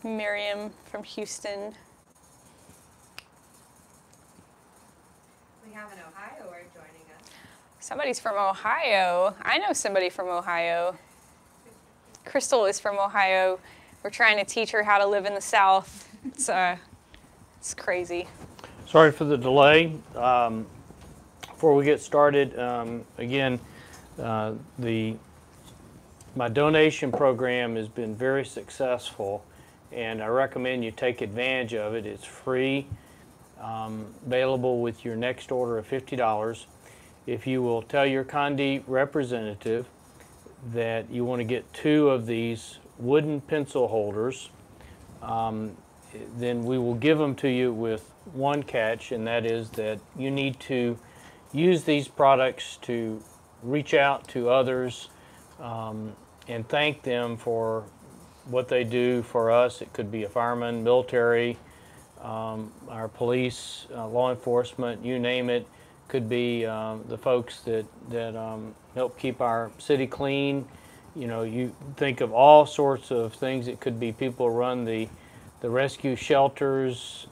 Miriam from Houston. We have an Ohioer joining us. Somebody's from Ohio. I know somebody from Ohio. Crystal is from Ohio. We're trying to teach her how to live in the South. It's crazy. Sorry for the delay. Before we get started, again, my donation program has been very successful, and I recommend you take advantage of it. It's free, available with your next order of $50. If you will tell your Condé representative that you want to get 2 of these wooden pencil holders, then we will give them to you with one catch, and that is that you need to use these products to reach out to others and thank them for what they do for us. It could be a fireman, military, our police, law enforcement, you name it. Could be the folks that help keep our city clean. You know, you think of all sorts of things. It could be people who run the rescue shelters.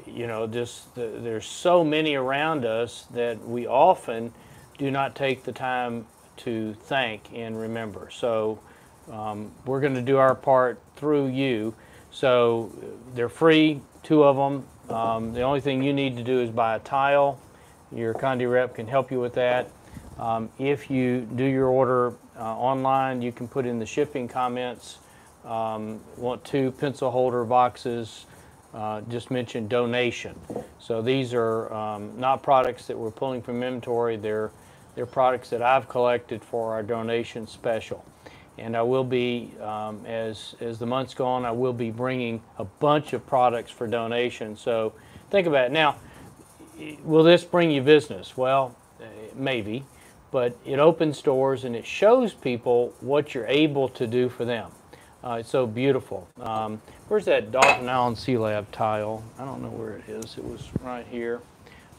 You know, there's so many around us that we often do not take the time to thank and remember. So we're going to do our part through you. So they're free, 2 of them. The only thing you need to do is buy a tile. Your Condé rep can help you with that. If you do your order online, you can put in the shipping comments, want 2 pencil holder boxes, just mention donation. So these are not products that we're pulling from inventory. They're products that I've collected for our donation special. And I will be, as the months go on, I will be bringing a bunch of products for donation. So think about it. Now, will this bring you business? Well, maybe, but it opens doors and it shows people what you're able to do for them. It's so beautiful. Where's that Dolphin Island Sea Lab tile? I don't know where it is. It was right here.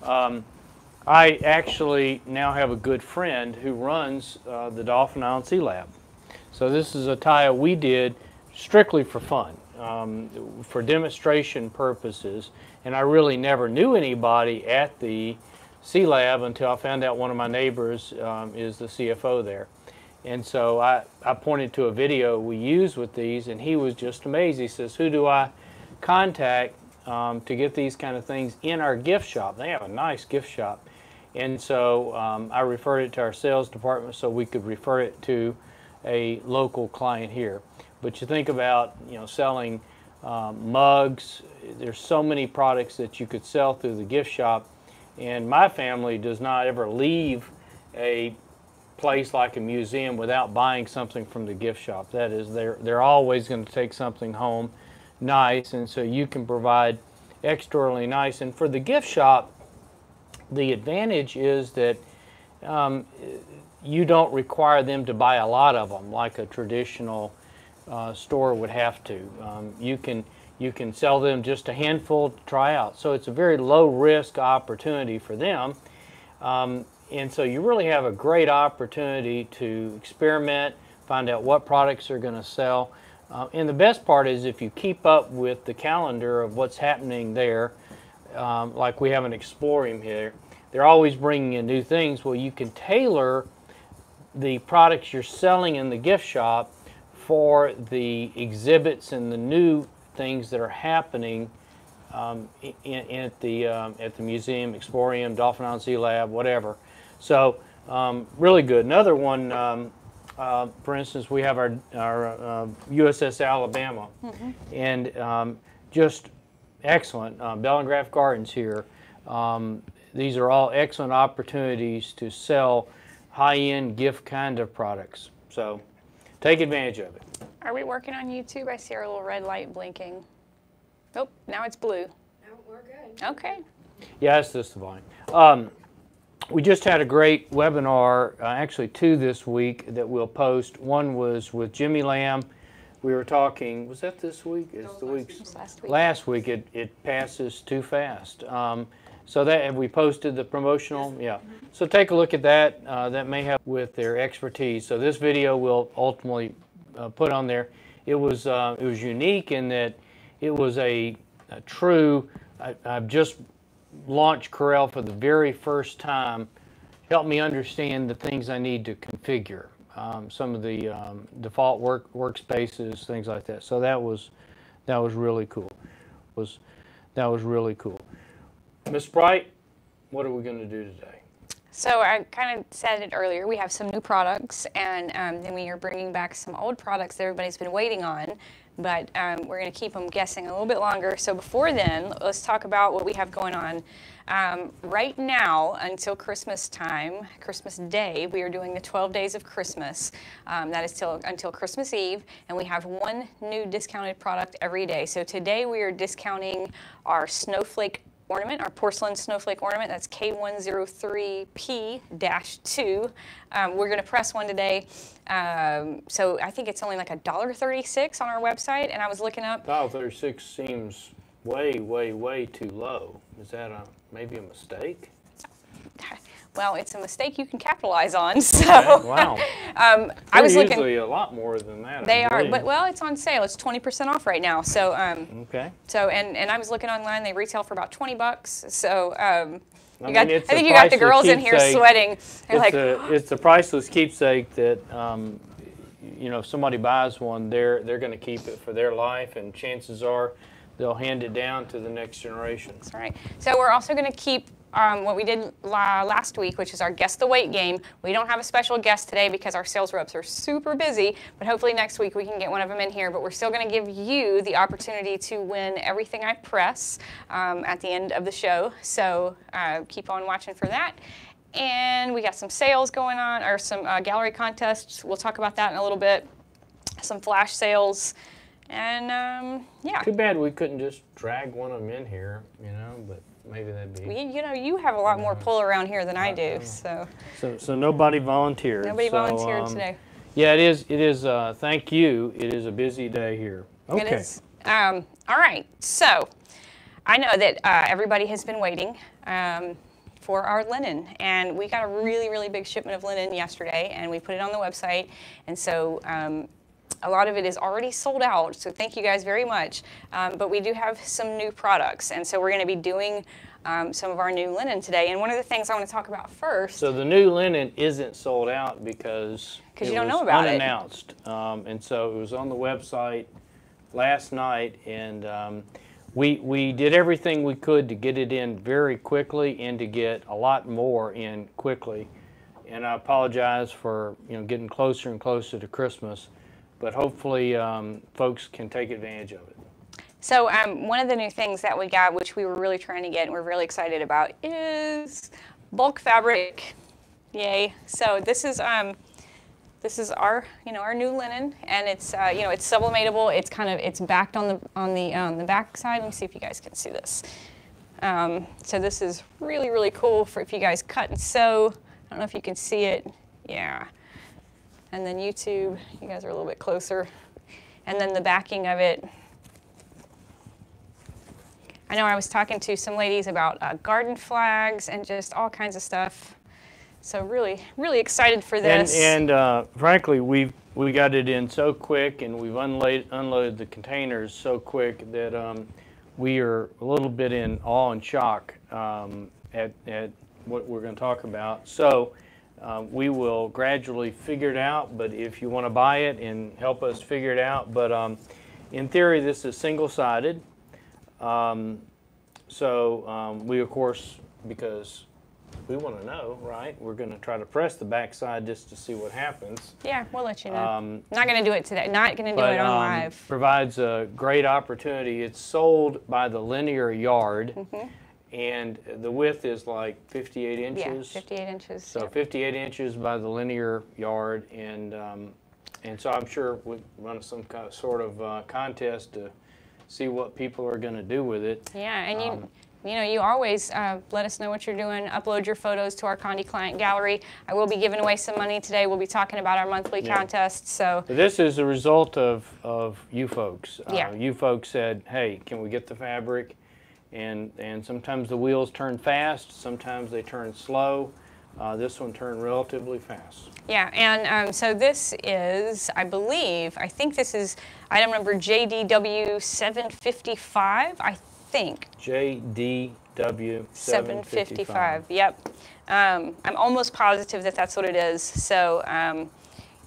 I actually now have a good friend who runs the Dolphin Island Sea Lab. So this is a tile we did strictly for fun, for demonstration purposes. And I really never knew anybody at the Sea Lab until I found out one of my neighbors is the CFO there. And so I pointed to a video we use with these, and he was just amazed. He says, who do I contact to get these kind of things in our gift shop? They have a nice gift shop. And so I referred it to our sales department so we could refer it to a local client here. But you think about, you know, selling mugs. There's so many products that you could sell through the gift shop. And my family does not ever leave a place like a museum without buying something from the gift shop. That is, they're always going to take something home nice, and so you can provide extraordinarily nice. And for the gift shop, the advantage is that you don't require them to buy a lot of them like a traditional store would have to. You can sell them just a handful to try out. So it's a very low risk opportunity for them. And so you really have a great opportunity to experiment, find out what products are going to sell. And the best part is if you keep up with the calendar of what's happening there, like we have an Explorium here, they're always bringing in new things. Well, you can tailor the products you're selling in the gift shop for the exhibits and the new things that are happening at the museum, Explorium, Dolphin Island Sea Lab, whatever. So really good. Another one, for instance, we have our USS Alabama, and just excellent. Bell and Graff Gardens here. These are all excellent opportunities to sell high-end gift kind of products. So take advantage of it. Are we working on YouTube? I see our little red light blinking. Nope, now it's blue. No, we're good. Okay. Yeah, that's this volume. We just had a great webinar, actually 2 this week that we'll post. One was with Jimmy Lamb. We were talking, was that this week? It's the week's Last week. last week. It passes too fast. So that, have we posted the promotional? Yeah. So take a look at that. That may help with their expertise. So this video will ultimately put on there. it was unique in that it was a true. I've just launched Corel for the very first time. Helped me understand the things I need to configure, some of the default workspaces, things like that. So that was really cool. That was really cool. Ms. Sprite, what are we going to do today? So I kind of said it earlier, we have some new products, and then we are bringing back some old products that everybody's been waiting on, but we're going to keep them guessing a little bit longer. So before then, let's talk about what we have going on. Right now, until Christmas time, Christmas Day, we are doing the 12 Days of Christmas. That is until Christmas Eve, and we have one new discounted product every day. So today we are discounting our snowflake ornament, our porcelain snowflake ornament. That's K103P-2. We're going to press one today. So I think it's only like $1.36 on our website, and I was looking up. $1.36 seems way, way, way too low. Is that maybe a mistake? Well, it's a mistake you can capitalize on. So, okay, wow. I was looking. Usually a lot more than that. They are, but well, it's on sale. It's 20% off right now. So, okay. So, and I was looking online. They retail for about $20. So, I think I you got the girls in here sweating. It's a priceless keepsake that if somebody buys one, they're going to keep it for their life, and chances are they'll hand it down to the next generation. That's right. So we're also going to keep what we did last week, which is our Guess the Weight game. We don't have a special guest today because our sales reps are super busy, but hopefully next week we can get one of them in here. But we're still going to give you the opportunity to win everything I press at the end of the show. So keep on watching for that. And we got some sales going on, or some gallery contests. We'll talk about that in a little bit. Some flash sales. And yeah. Too bad we couldn't just drag one of them in here, but maybe that'd be. You have a lot more pull around here than I do, so. So nobody volunteered. Nobody volunteered today. Yeah, it is. Thank you. It is a busy day here. Okay. It is. All right. So, I know that everybody has been waiting for our linen, and we got a really, really big shipment of linen yesterday, and we put it on the website, and so. A lot of it is already sold out, so thank you guys very much. But we do have some new products, and so we're going to be doing some of our new linen today. And one of the things I want to talk about first. So the new linen isn't sold out because you don't know about unannounced. And so it was on the website last night, and we did everything we could to get it in very quickly and to get a lot more in quickly. And I apologize for getting closer and closer to Christmas. But hopefully folks can take advantage of it. So one of the new things that we got, which we were really trying to get and we're really excited about, is bulk fabric. Yay! So this is our our new linen, and it's it's sublimatable. It's backed on the back side. Let me see if you guys can see this. So this is really, really cool for if you guys cut and sew. I don't know if you can see it. Yeah. And then YouTube, you guys are a little bit closer. And then the backing of it. I know I was talking to some ladies about garden flags and just all kinds of stuff. So really, really excited for this. And frankly, we got it in so quick, and we've unloaded the containers so quick that we are a little bit in awe and shock at what we're going to talk about. So. We will gradually figure it out, but if you want to buy it and help us figure it out. But in theory, this is single-sided. So we, of course, because we want to know, right, we're going to try to press the back side just to see what happens. Yeah, we'll let you know. Not going to do it today. Not going to do it on live. Provides a great opportunity. It's sold by the linear yard. Mm-hmm. And the width is like 58 inches. Yeah, 58 inches. So 58 inches by the linear yard, and so I'm sure we'll run some sort of contest to see what people are going to do with it. Yeah, and you always let us know what you're doing. Upload your photos to our Condé Client Gallery. I will be giving away some money today. We'll be talking about our monthly contests. So this is a result of you folks. Yeah. You folks said, hey, can we get the fabric? And sometimes the wheels turn fast, sometimes they turn slow. This one turned relatively fast. Yeah, and so this is, I think this is item number JDW 755, I think. JDW 755. Yep. I'm almost positive that that's what it is. So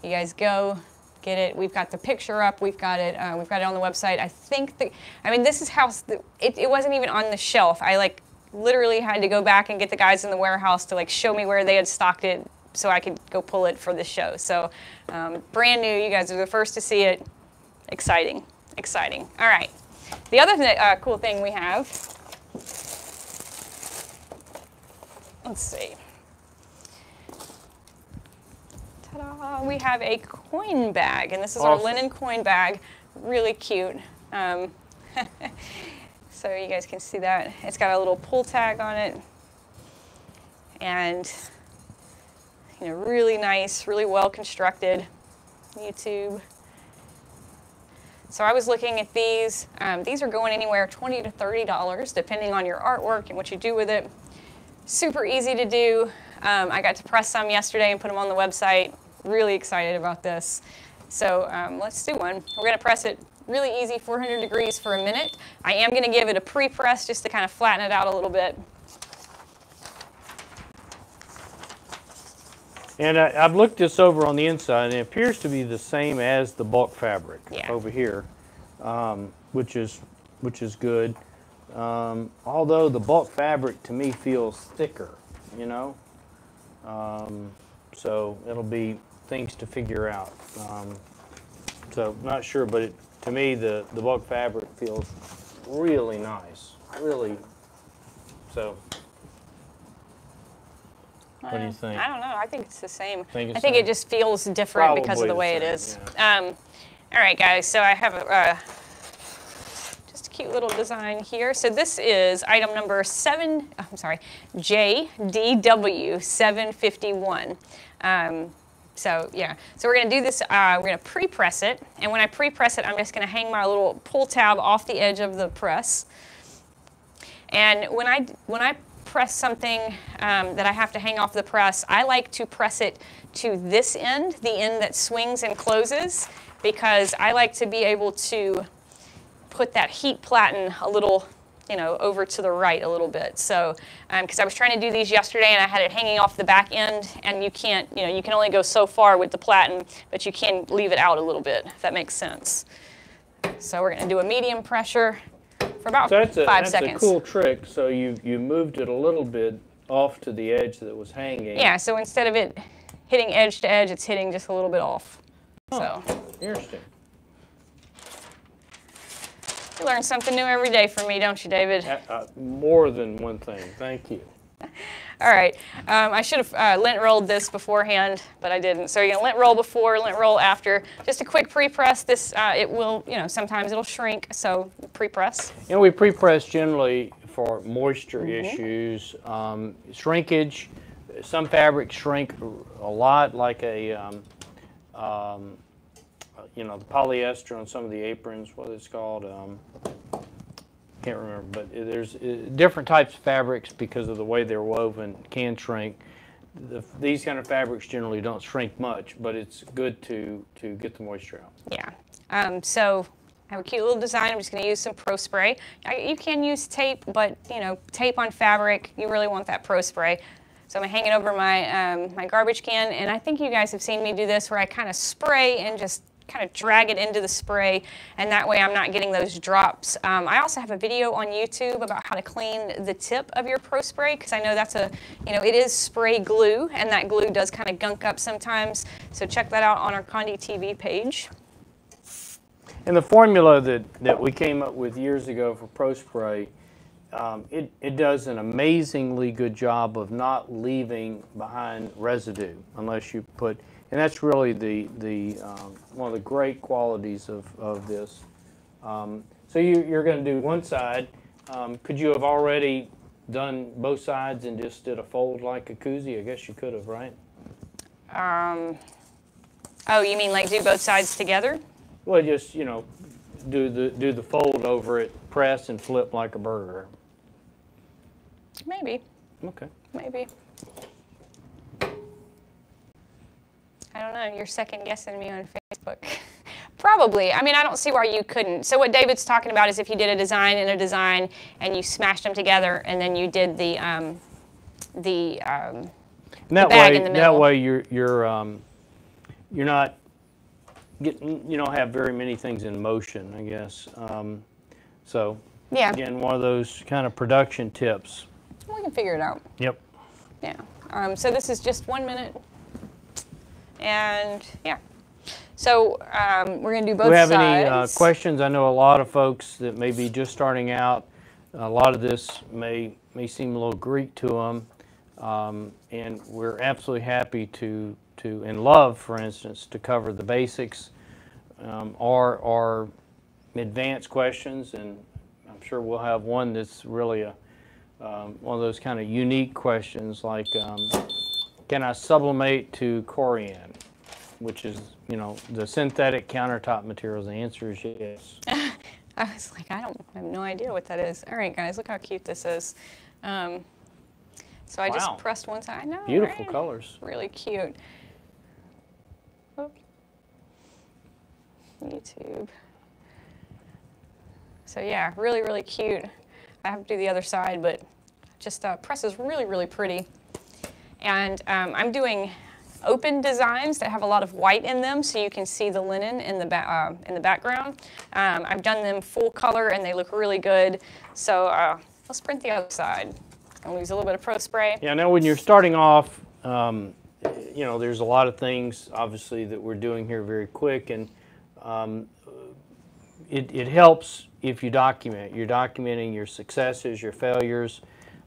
you guys go get it. We've got the picture up. We've got it on the website. I mean, this is how it wasn't even on the shelf. I like literally had to go back and get the guys in the warehouse to like show me where they had stocked it so I could go pull it for the show. So brand new. You guys are the first to see it. Exciting, exciting. All right. The other cool thing we have, let's see. Ta-da! We have a coin bag, and this is our linen coin bag. Really cute. So you guys can see that. It's got a little pull tag on it. And, you know, really nice, really well constructed. YouTube. So I was looking at these. These are going anywhere $20 to $30, depending on your artwork and what you do with it. Super easy to do. I got to press some yesterday and put them on the website. Really excited about this. So let's do one. We're going to press it really easy, 400 degrees for a minute. I am going to give it a pre-press just to kind of flatten it out a little bit. And I've looked this over on the inside, and it appears to be the same as the bulk fabric over here, which is good. Although the bulk fabric to me feels thicker, you know. So it'll be things to figure out. So not sure, but to me the bulk fabric feels really nice, really. So. What do you think? I don't know. I think it's the same. I think it just feels different because of the way it is. Yeah. All right, guys. So I have just a cute little design here. So this is item number JDW 751. So yeah. So we're going to do this. We're going to pre-press it, and when I pre-press it, I'm just going to hang my little pull tab off the edge of the press. And when I press something that I have to hang off the press, I like to press it to this end, the end that swings and closes, because I like to be able to put that heat platen a little, you know, over to the right a little bit. So, because I was trying to do these yesterday and I had it hanging off the back end, and you can't, you know, you can only go so far with the platen, but you can leave it out a little bit, if that makes sense. So we're going to do a medium pressure for about 5 seconds. That's a cool trick. So you moved it a little bit off to the edge that was hanging. Yeah, so instead of it hitting edge to edge, it's hitting just a little bit off. Oh, so interesting. You learn something new every day from me, don't you, David? More than one thing. Thank you. All right. I should have lint rolled this beforehand, but I didn't. So you're going to lint roll before, lint roll after. Just a quick pre-press. This, it will, you know, sometimes it'll shrink, so pre-press. You know, we pre-press generally for moisture issues, shrinkage. Some fabrics shrink a lot, like a, you know, the polyester on some of the aprons, what it's called. Can't remember, but there's different types of fabrics because of the way they're woven can shrink. These kind of fabrics generally don't shrink much, but it's good to get the moisture out. Yeah. So I have a cute little design. I'm just going to use some Pro Spray. You can use tape, but you know, tape on fabric, you really want that Pro Spray. So I'm going to hang it over my my garbage can, and I think you guys have seen me do this where I kind of spray and just kind of drag it into the spray, and that way I'm not getting those drops. I also have a video on YouTube about how to clean the tip of your Pro Spray, because I know that's you know, it is spray glue, and that glue does kind of gunk up sometimes. So check that out on our Condé TV page. And the formula that we came up with years ago for Pro Spray, it does an amazingly good job of not leaving behind residue unless you put. And that's really one of the great qualities of this. So you're going to do one side. Could you have already done both sides and just did a fold like a koozie? I guess you could have, right? Oh, you mean like do both sides together? Well, just, you know, do the fold over it, press and flip like a burger. Maybe. Okay. Maybe. I don't know. You're second guessing me on Facebook. Probably. I mean, I don't see why you couldn't. So what David's talking about is if you did a design and a design and you smashed them together and then you did the bag in the middle. That way you're not getting, you don't have very many things in motion, I guess. So Yeah. again, one of those kind of production tips. We can figure it out. Yep. Yeah. So this is just 1 minute. And yeah. So we're going to do both sides. Do we have any questions? I know a lot of folks that may be just starting out. A lot of this may seem a little Greek to them. And we're absolutely happy to and love, for instance, to cover the basics or advanced questions. And I'm sure we'll have one that's really one of those kind of unique questions like, can I sublimate to corian, which is, you know, the synthetic countertop materials? The answer is yes. I was like, I have no idea what that is. All right, guys, look how cute this is. So I just pressed one side. No, beautiful right? colors. Really cute. Oh. YouTube. So yeah, really, really cute. I have to do the other side, but just press is really, really pretty. And I'm doing open designs that have a lot of white in them, so you can see the linen in the background. I've done them full color, and they look really good. So let's print the other side. I'll use a little bit of Pro Spray. Yeah, now when you're starting off, you know, there's a lot of things, obviously, that we're doing here very quick, and it helps if you document. You're documenting your successes, your failures.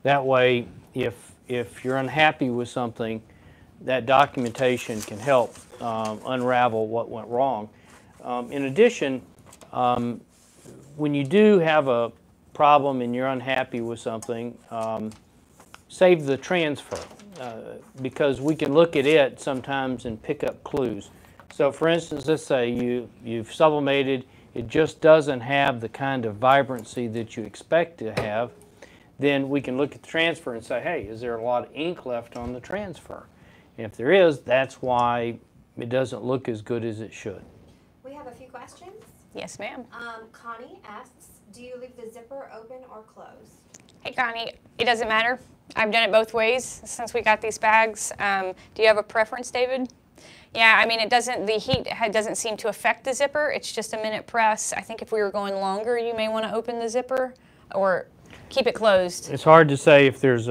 That way, if you're unhappy with something, that documentation can help unravel what went wrong. In addition, when you do have a problem and you're unhappy with something, save the transfer because we can look at it sometimes and pick up clues. So for instance, let's say you've sublimated, it just doesn't have the kind of vibrancy that you expect to have, then we can look at the transfer and say, hey, is there a lot of ink left on the transfer? And if there is, that's why it doesn't look as good as it should. We have a few questions. Yes, ma'am. Connie asks, do you leave the zipper open or closed? Hey, Connie, it doesn't matter. I've done it both ways since we got these bags. Do you have a preference, David? Yeah, I mean, the heat doesn't seem to affect the zipper. It's just a minute press. I think if we were going longer, you may want to open the zipper or keep it closed. It's hard to say if there's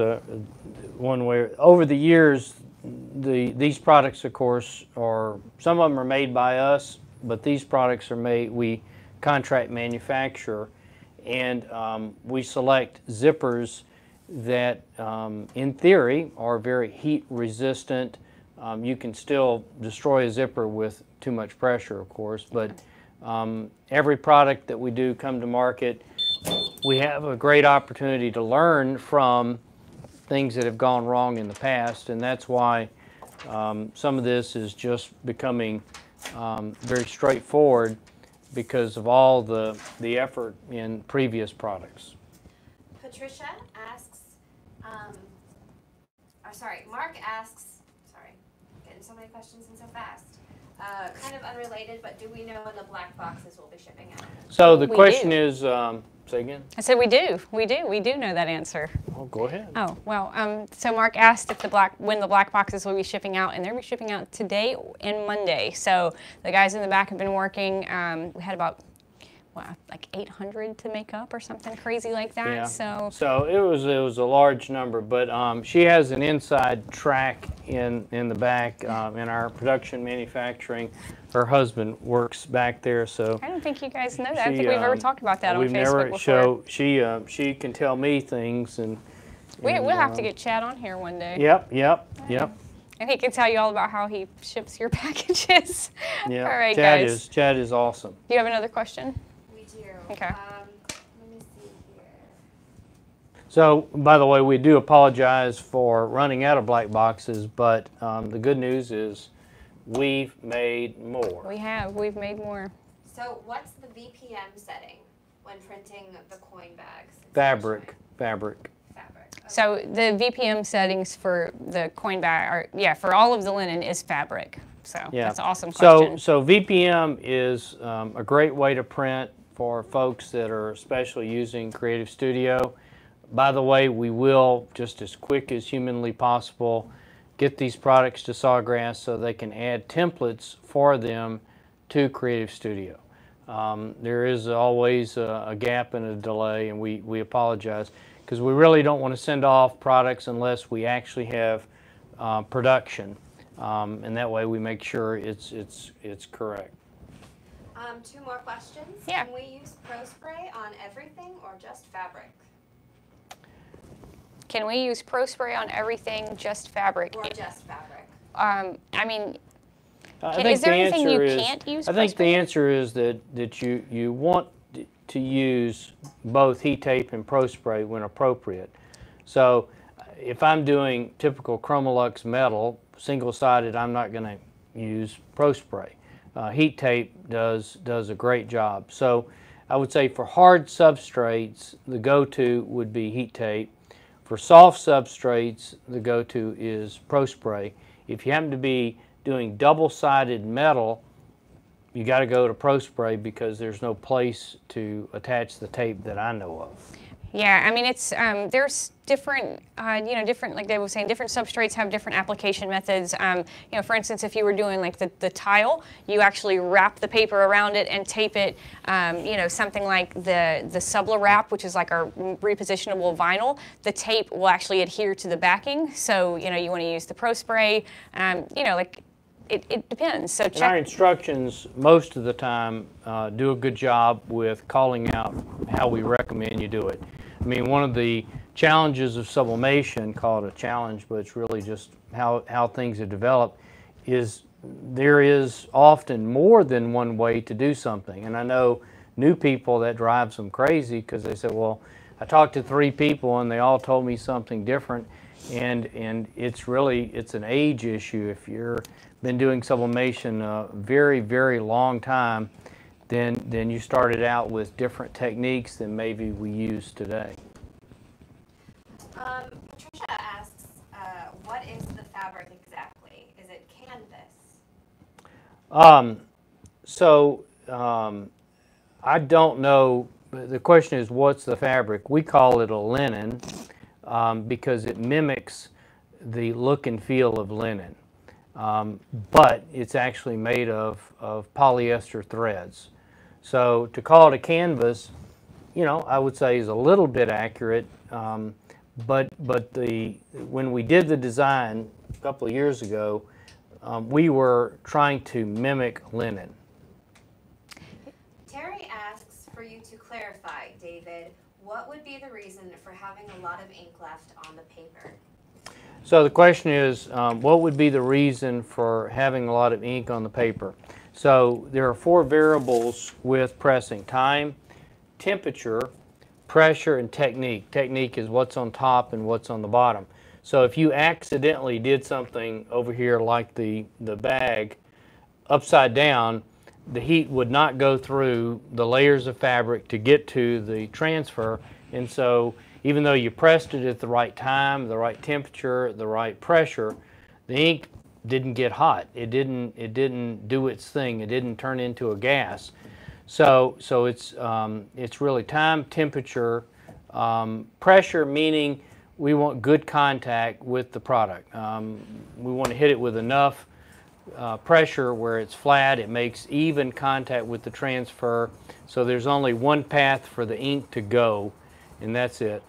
one way. Over the years, these products, of course, some of them are made by us, but these products are we contract manufacture, and we select zippers that, in theory, are very heat resistant. You can still destroy a zipper with too much pressure, of course, but every product that we do come to market, we have a great opportunity to learn from things that have gone wrong in the past, and that's why some of this is just becoming very straightforward because of all the effort in previous products. Patricia asks, Mark asks, getting so many questions in so fast. Kind of unrelated, but do we know when the black boxes will be shipping out? So the question is, say again? I said we do know that answer. Oh, go ahead. Oh, well, so Mark asked if when the black boxes will be shipping out, and they'll be shipping out today and Monday. So the guys in the back have been working. We had about, like 800 to make up or something crazy like that. Yeah. So it was a large number, but she has an inside track in the back in our production manufacturing. Her husband works back there, so I don't think you guys know that. I don't think we've ever talked about that on Facebook before. She can tell me things, and we'll have to get Chad on here one day. Yep. And he can tell you all about how he ships your packages. Yeah. All right, guys. Chad is awesome. Do you have another question? We do. Okay. Let me see here. So, by the way, we do apologize for running out of black boxes, but the good news is we've made more. We've made more. So what's the VPM setting when printing the coin bags? Fabric. Okay. So the VPM settings for the coin bag for all of the linen is fabric. So Yeah. that's an awesome question. So VPM is a great way to print for folks that are especially using Creative Studio. By the way, we will, just as quick as humanly possible, get these products to Sawgrass so they can add templates for them to Creative Studio. There is always a gap and a delay, and we apologize because we really don't want to send off products unless we actually have production, and that way we make sure it's correct. 2 more questions. Yeah. Can we use Pro Spray on everything or just fabric? Can we use Pro Spray on everything, just fabric? Or just fabric? I mean, I think is there the anything you answer is, can't use I Pro think the Spray? answer is that you want to use both heat tape and Pro Spray when appropriate. So if I'm doing typical Chromolux metal, single-sided, I'm not going to use Pro Spray. Heat tape does a great job. So I would say for hard substrates, the go-to would be heat tape. For soft substrates, the go-to is Pro Spray. If you happen to be doing double-sided metal, you got to go to Pro Spray because there's no place to attach the tape that I know of. Yeah, I mean, it's there's different, different, like Dave was saying, different substrates have different application methods. For instance, if you were doing like the tile, you actually wrap the paper around it and tape it. Something like the Subla wrap, which is like our repositionable vinyl, the tape will actually adhere to the backing. So, you want to use the Pro Spray, It depends. So And our instructions most of the time do a good job with calling out how we recommend you do it. I mean, one of the challenges of sublimation, call it a challenge, but it's really just how things have developed, is there is often more than one way to do something. And I know new people that drives them crazy because they say, well, I talked to 3 people and they all told me something different. And it's an age issue. If you're been doing sublimation a very, very long time, then you started out with different techniques than maybe we use today. Patricia asks, what is the fabric exactly? Is it canvas? I don't know. The question is, what's the fabric? We call it a linen because it mimics the look and feel of linen. But it's actually made of polyester threads. So to call it a canvas, I would say is a little bit accurate. But when we did the design a couple of years ago, we were trying to mimic linen. Terry asks for you to clarify, David, what would be the reason for having a lot of ink left on the paper? So the question is, what would be the reason for having a lot of ink on the paper? So there are 4 variables with pressing: time, temperature, pressure, and technique. Technique is what's on top and what's on the bottom. So if you accidentally did something over here like the bag upside down, the heat would not go through the layers of fabric to get to the transfer, and so even though you pressed it at the right time, the right temperature, the right pressure, the ink didn't get hot. It didn't do its thing. It didn't turn into a gas. So it's really time, temperature, pressure, meaning we want good contact with the product. We want to hit it with enough pressure where it's flat. It makes even contact with the transfer. So there's only one path for the ink to go, and that's it.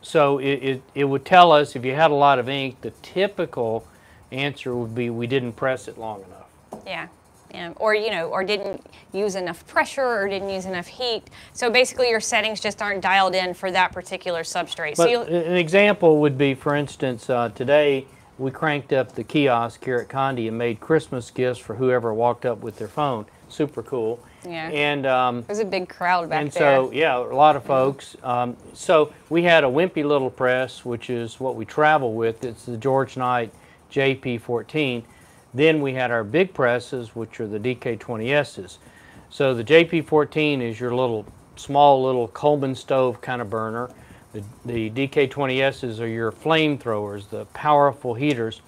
So it would tell us if you had a lot of ink, the typical answer would be we didn't press it long enough. Yeah. Or didn't use enough pressure or didn't use enough heat. So basically your settings just aren't dialed in for that particular substrate. But so an example would be, for instance, today we cranked up the kiosk here at Condé and made Christmas gifts for whoever walked up with their phone. Super cool. Yeah. And there's a big crowd back there. And so, yeah, a lot of folks. So we had a wimpy little press, which is what we travel with. It's the George Knight JP14. Then we had our big presses, which are the DK20Ss. So the JP14 is your small little Coleman stove kind of burner. The DK20Ss are your flamethrowers, the powerful heaters.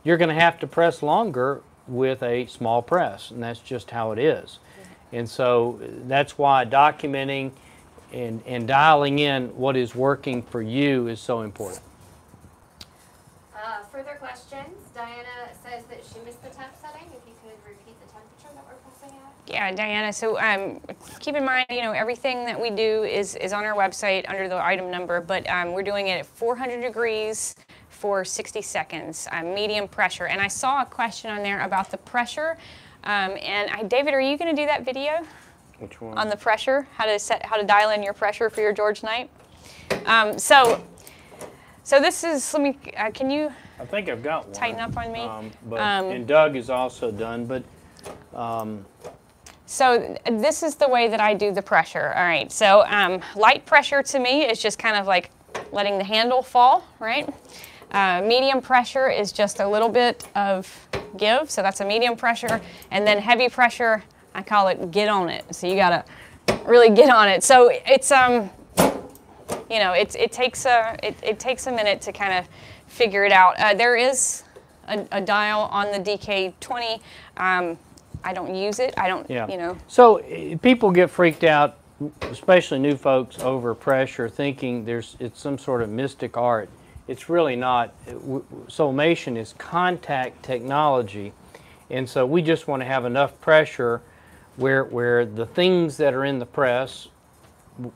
you're going to have to press longer with a small press, and that's just how it is. And so that's why documenting and dialing in what is working for you is so important. Further questions. Diana says that she missed the temp setting. If you could repeat the temperature that we're pressing at. Yeah, Diana, so keep in mind, everything that we do is on our website under the item number, but we're doing it at 400 degrees for 60 seconds, medium pressure. And I saw a question on there about the pressure. David, are you going to do that video? Which one? On the pressure, how to dial in your pressure for your George Knight. So this is, can you I think I've got one. tighten up on me? And Doug is also done, but so this is the way that I do the pressure. All right, so light pressure to me is just kind of like letting the handle fall, right? Medium pressure is just a little bit of give, so that's a medium pressure. And then heavy pressure, I call it get on it. So you gotta really get on it. So it's it takes a minute to kind of figure it out. There is a dial on the DK20. I don't use it. I don't, So people get freaked out, especially new folks, over pressure, thinking it's some sort of mystic art. It's really not. Sublimation is contact technology, and so we just want to have enough pressure where the things that are in the press,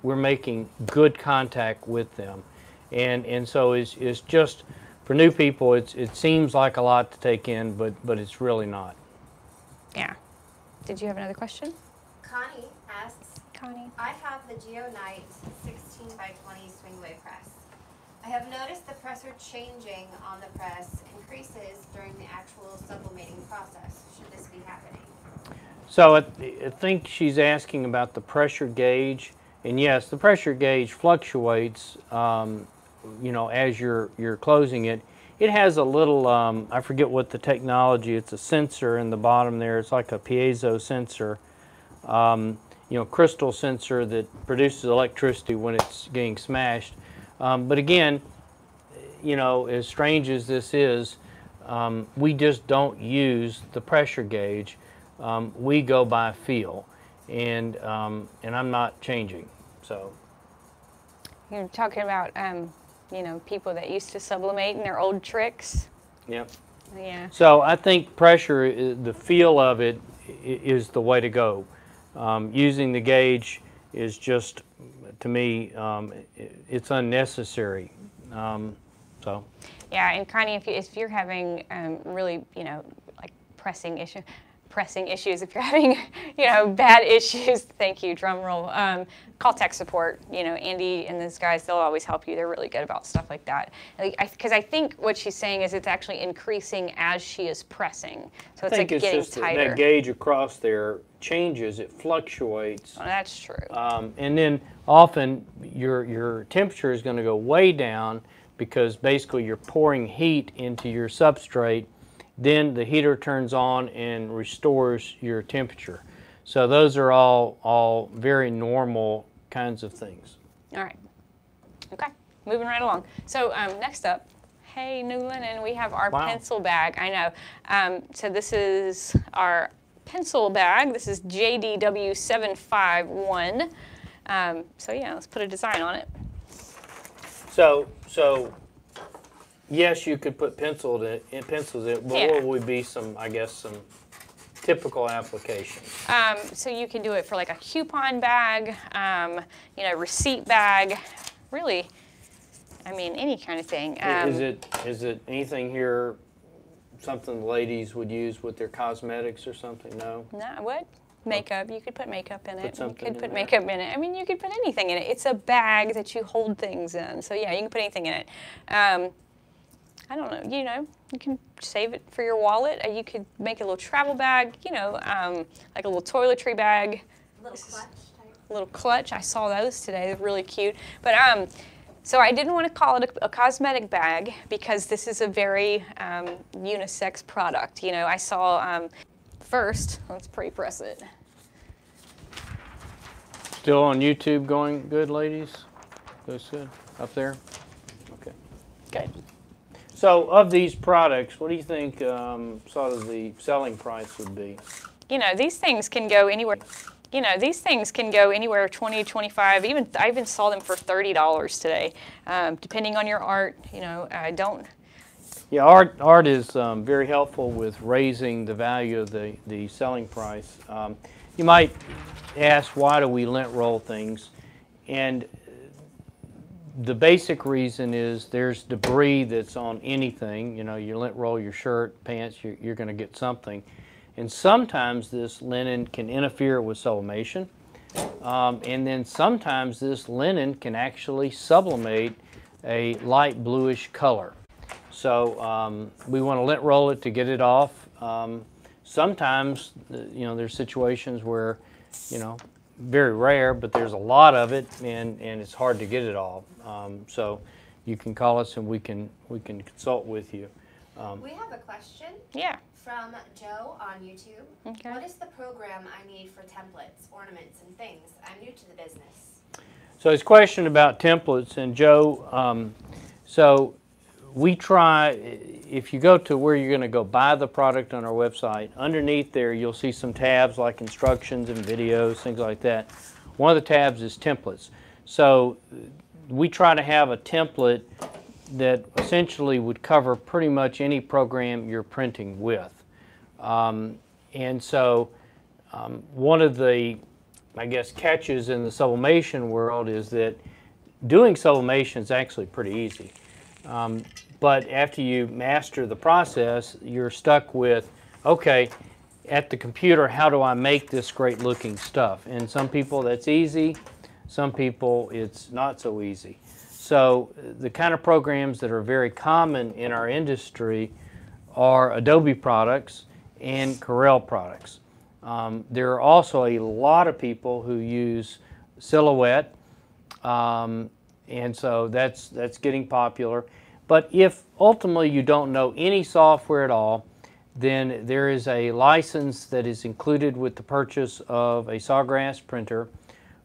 we're making good contact with them, and so it's just for new people. It seems like a lot to take in, but it's really not. Yeah. Did you have another question? Connie asks, Connie. I have the GeoKnight 16 by 20 swingway press. I have noticed the pressure changing on the press increases during the actual sublimating process. Should this be happening? So I think she's asking about the pressure gauge, and yes, the pressure gauge fluctuates, as you're closing it. It has a little, I forget what the technology, it's a sensor in the bottom there. It's like a piezo sensor, crystal sensor that produces electricity when it's getting smashed. But again, as strange as this is, we just don't use the pressure gauge. We go by feel, and I'm not changing. So You're talking about people that used to sublimate in their old tricks. Yep. Yeah. So I think pressure, the feel of it, is the way to go. Using the gauge is just, to me, it's unnecessary. So. Yeah, and Connie, if you're having really like pressing issues, if you're having bad issues, thank you, drum roll. Call tech support. Andy and those guys, they'll always help you. They're really good about stuff like that. Because I think what she's saying is it's actually increasing as she is pressing. So it's like getting tighter. That gauge across there changes. It fluctuates. Oh, that's true. And then often your temperature is going to go way down because basically you're pouring heat into your substrate. Then the heater turns on and restores your temperature. So those are all very normal kinds of things. All right. Okay, moving right along. So next up, hey, new linen, we have our pencil bag. I know. So this is our pencil bag. This is JDW 751. So yeah, let's put a design on it. So yes, you could put pencils in it, but what would be some typical applications? So you can do it for like a coupon bag, receipt bag, really, any kind of thing. Is it anything here, something the ladies would use with their cosmetics or something? No? No, what? Makeup. You could put makeup in it. You could put makeup in it. You could put anything in it. It's a bag that you hold things in. So yeah, you can put anything in it. I don't know, you can save it for your wallet. You could make a little travel bag, like a little toiletry bag. A little clutch type. A little clutch. I saw those today. They're really cute. But so I didn't want to call it a cosmetic bag because this is a very unisex product. I saw first, let's pre-press it. Still on YouTube going good, ladies? Goes good? Up there? Okay. Good. So of these products, what do you think sort of the selling price would be? You know, these things can go anywhere. You know, these things can go anywhere 20, 25, I even saw them for $30 today, depending on your art. You know, Yeah, art is very helpful with raising the value of the selling price. You might ask, why do we lint roll things? And the basic reason is there's debris that's on anything. You know, you lint roll your shirt, pants, you're going to get something. And sometimes this linen can interfere with sublimation. And then sometimes this linen can actually sublimate a light bluish color. So we want to lint roll it to get it off. Sometimes, you know, there's situations where, you know, very rare, but there's a lot of it, and it's hard to get it off. So you can call us and we can consult with you. We have a question. Yeah. From Joe on YouTube. Okay. What is the program I need for templates, ornaments, and things? I'm new to the business. So his question about templates, and Joe, so we try, if you go to where you're going to go buy the product on our website, underneath there you'll see some tabs like instructions and videos, things like that. One of the tabs is templates. So we try to have a template that essentially would cover pretty much any program you're printing with. And so one of the, I guess, catches in the sublimation world is that doing sublimation is actually pretty easy. But after you master the process, you're stuck with, okay, at the computer, how do I make this great looking stuff? And some people that's easy, some people it's not so easy. So the kind of programs that are very common in our industry are Adobe products and Corel products. There are also a lot of people who use Silhouette, and so that's getting popular. But if ultimately you don't know any software at all, then there is a license that is included with the purchase of a Sawgrass printer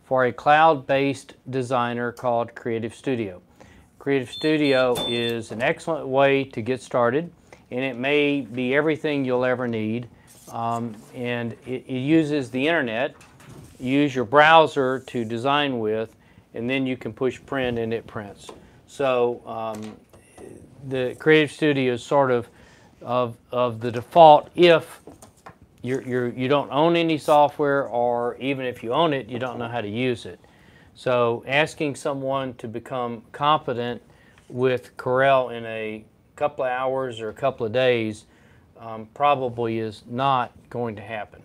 for a cloud-based designer called Creative Studio. Creative Studio is an excellent way to get started, and it may be everything you'll ever need. And it uses the internet. You use your browser to design with, and then you can push print and it prints. So the Creative Studio is sort of the default if you don't own any software, or even if you own it, you don't know how to use it. So asking someone to become competent with Corel in a couple of hours or a couple of days probably is not going to happen.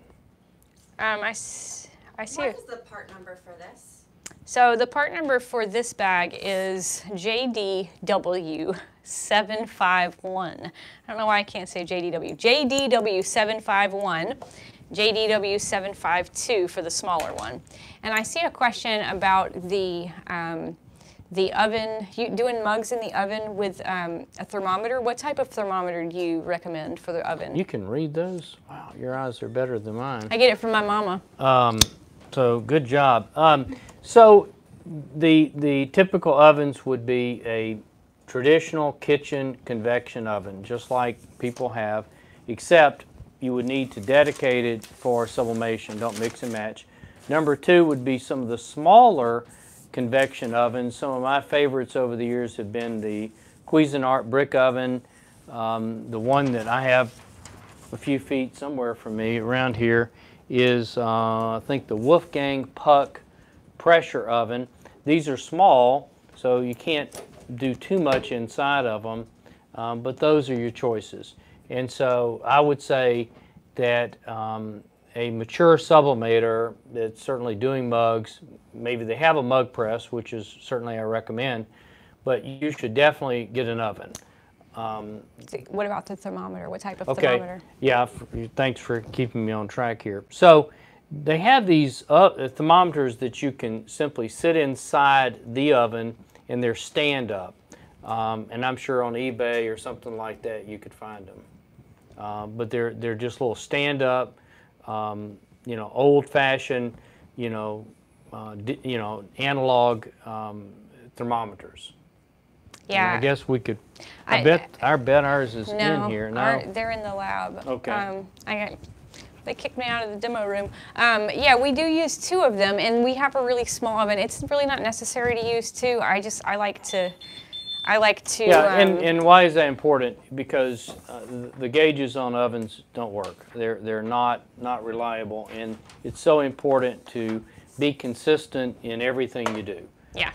I see. What is the part number for this? So the part number for this bag is JDW751. I don't know why I can't say JDW. JDW751, JDW752 for the smaller one. And I see a question about the oven. You doing mugs in the oven with a thermometer? What type of thermometer do you recommend for the oven? You can read those? Wow, your eyes are better than mine. I get it from my mama. So good job. So the typical ovens would be a traditional kitchen convection oven, just like people have, except you would need to dedicate it for sublimation. Don't mix and match. Number two would be some of the smaller convection ovens. Some of my favorites over the years have been the Cuisinart brick oven, the one that I have a few feet somewhere from me around here is I think the Wolfgang Puck pressure oven. These are small, so you can't do too much inside of them, but those are your choices. And so I would say that a mature sublimator that's certainly doing mugs, maybe they have a mug press, which is certainly I recommend, but you should definitely get an oven. What about the thermometer? What type of thermometer? Yeah, thanks for keeping me on track here. So they have these thermometers that you can simply sit inside the oven, and they're stand up. And I'm sure on eBay or something like that you could find them. But they're just little stand up, you know, old-fashioned, analog thermometers. Yeah. I guess we could. I bet ours is in here. No, they're in the lab. Okay. They kicked me out of the demo room. Yeah, we do use 2 of them, and we have a really small oven. It's really not necessary to use 2. I like to. Yeah, and why is that important? Because the gauges on ovens don't work. They're not reliable, and it's so important to be consistent in everything you do. Yeah.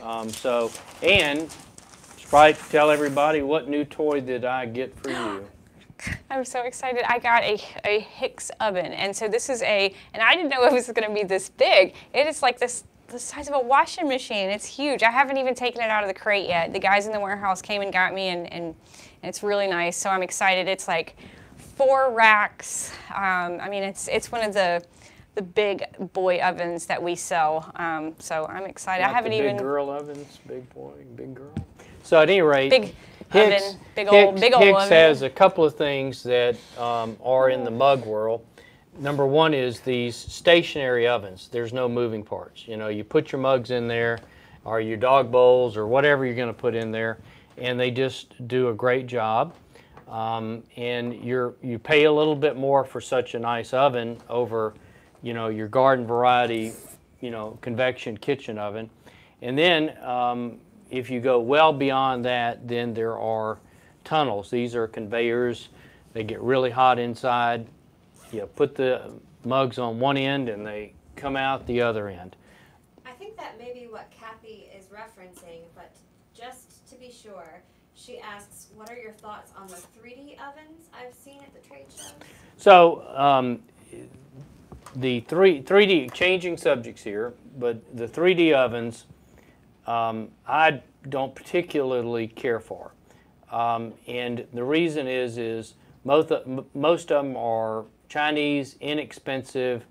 And Sprite, tell everybody what new toy did I get for you? I'm so excited. I got a Hicks oven, and so this is and I didn't know it was going to be this big. It is like the size of a washing machine. It's huge. I haven't even taken it out of the crate yet. The guys in the warehouse came and got me, and it's really nice, so I'm excited. It's like 4 racks. I mean, it's one of the big boy ovens that we sell, so I'm excited. Not I haven't big even... girl ovens, big boy, big girl. So at any rate, big Hicks, oven, big old Hicks oven. has a couple of things that are in the mug world. Number one is these stationary ovens. There's no moving parts. You know, you put your mugs in there, or your dog bowls, or whatever you're going to put in there, and they just do a great job. And you pay a little bit more for such a nice oven over, you know, your garden variety, you know, convection kitchen oven. And then if you go well beyond that, then there are tunnels. These are conveyors. They get really hot inside. You put the mugs on one end and they come out the other end. I think that may be what Kathy is referencing, but just to be sure, she asks, what are your thoughts on the 3D ovens I've seen at the trade shows? So the 3D, changing subjects here, but the 3D ovens I don't particularly care for. And the reason is most of them are Chinese, inexpensive,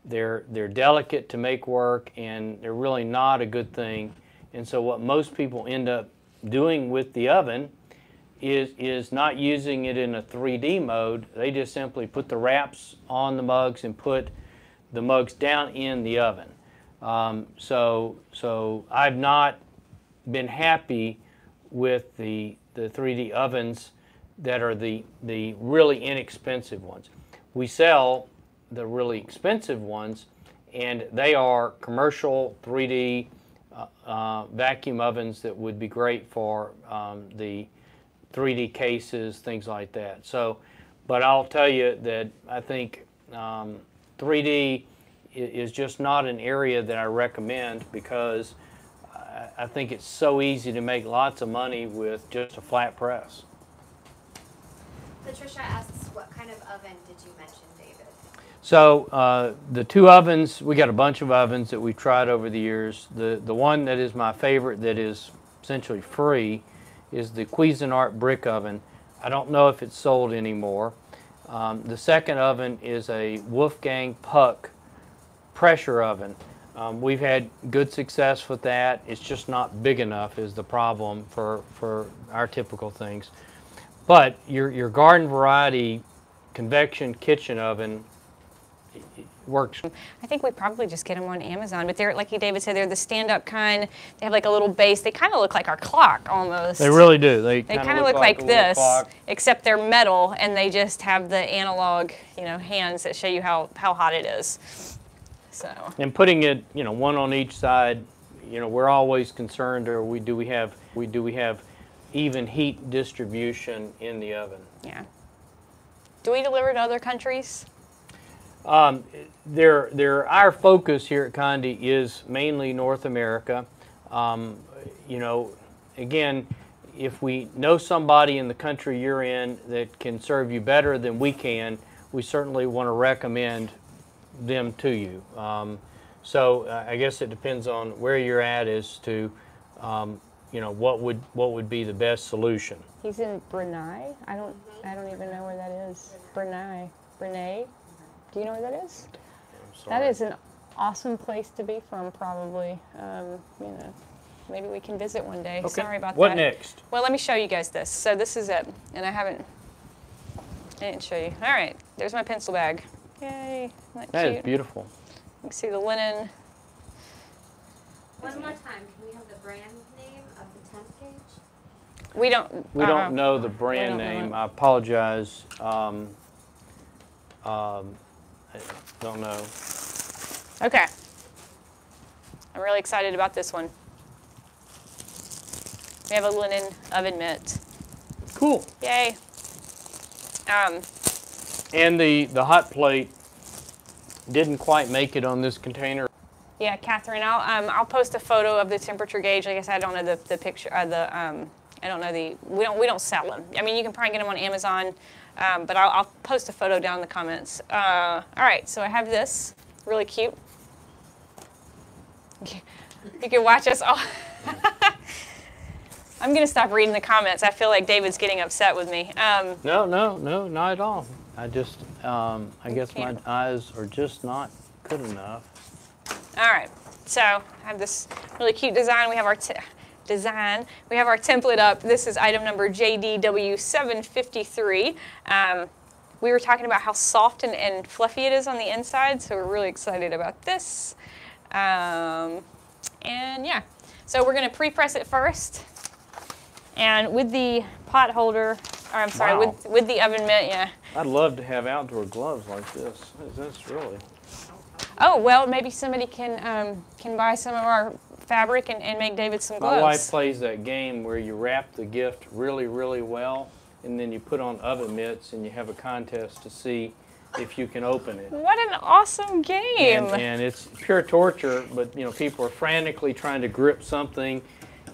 they're delicate to make work, and they're really not a good thing. And so what most people end up doing with the oven is not using it in a 3D mode. They just simply put the wraps on the mugs and put the mugs down in the oven. So I've not been happy with the 3D ovens that are the really inexpensive ones. We sell the really expensive ones, and they are commercial 3D vacuum ovens that would be great for the 3D cases, things like that. So, but I'll tell you that I think 3D is just not an area that I recommend, because I think it's so easy to make lots of money with just a flat press. Patricia asks, what kind of oven did you mention, David? So the 2 ovens, we got a bunch of ovens that we've tried over the years. The one that is my favorite, that is essentially free, is the Cuisinart brick oven. I don't know if it's sold anymore. The second oven is a Wolfgang Puck pressure oven. We've had good success with that. It's just not big enough is the problem for our typical things. But your garden variety convection kitchen oven works. I think we probably just get them on Amazon, but they're, like David said, they're the stand-up kind. They have like a little base. They kind of look like our clock almost. They really do. They kind of look like this, except they're metal, and they just have the analog, you know, hands that show you how hot it is. So. And putting it, you know, one on each side, you know, we're always concerned, do we have even heat distribution in the oven? Yeah. Do we deliver to other countries? Our focus here at Condé is mainly North America. You know, again, if we know somebody in the country you're in that can serve you better than we can, we certainly want to recommend them to you. So I guess it depends on where you're at as to you know, what would be the best solution. He's in Brunei. I don't even know where that is. Brunei. Do you know where that is? That is an awesome place to be from, probably. You know, maybe we can visit one day. Okay. Sorry about that. What next? Well, let me show you guys this. So this is it, and I didn't show you. All right, there's my pencil bag. Yay! That is beautiful. You can see the linen. One more time, can we have the brand name of the 10th gauge? We don't know the brand name. I apologize. I don't know. Okay. I'm really excited about this one. We have a linen oven mitt. Cool. Yay. And the hot plate didn't quite make it on this container. Yeah, Catherine, I'll post a photo of the temperature gauge. Like I said, I don't know the picture. I don't know we don't sell them. I mean, you can probably get them on Amazon, but I'll post a photo down in the comments. All right, so I have this, really cute. You can watch us all. I'm gonna stop reading the comments. I feel like David's getting upset with me. No, not at all. I just, I guess my eyes are just not good enough. All right, so I have this really cute design. We have our We have our template up. This is item number JDW753. We were talking about how soft and fluffy it is on the inside, so we're really excited about this. And yeah, so we're gonna pre-press it first. And with the pot holder, or I'm sorry, Wow. with the oven mitt, yeah. I'd love to have outdoor gloves like this. That's really... Oh, well, maybe somebody can buy some of our fabric and make David some gloves. My wife plays that game where you wrap the gift really, really well, and then you put on oven mitts and you have a contest to see if you can open it. What an awesome game! And it's pure torture, but you know, people are frantically trying to grip something,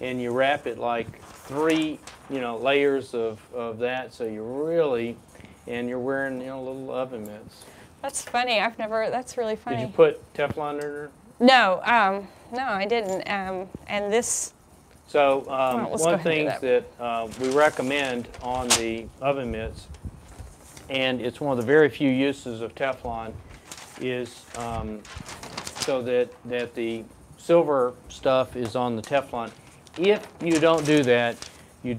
and you wrap it like 3, layers of that, so you really, and you're wearing, little oven mitts. That's funny. That's really funny. Did you put Teflon under it? No, no, I didn't. And this. So one of the things that we recommend on the oven mitts, and it's one of the very few uses of Teflon, is so that the silver stuff is on the Teflon. If you don't do that, you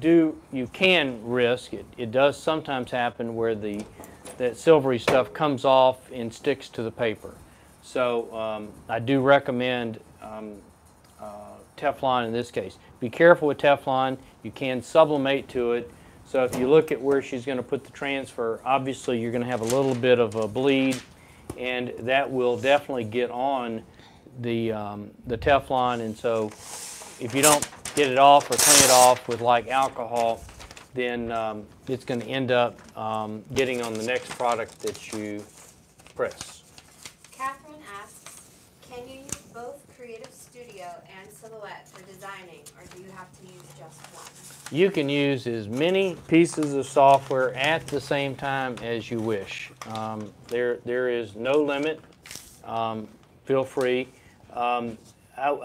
can risk it. It does sometimes happen where that silvery stuff comes off and sticks to the paper. So I do recommend Teflon in this case. Be careful with Teflon. You can sublimate to it. So if you look at where she's going to put the transfer, obviously you're going to have a little bit of a bleed, and that will definitely get on the Teflon. And so if you don't get it off or clean it off with like alcohol, then it's going to end up getting on the next product that you press. Catherine asks, can you use both Creative Studio and Silhouette for designing, or do you have to use just one? You can use as many pieces of software at the same time as you wish. There is no limit. Feel free. I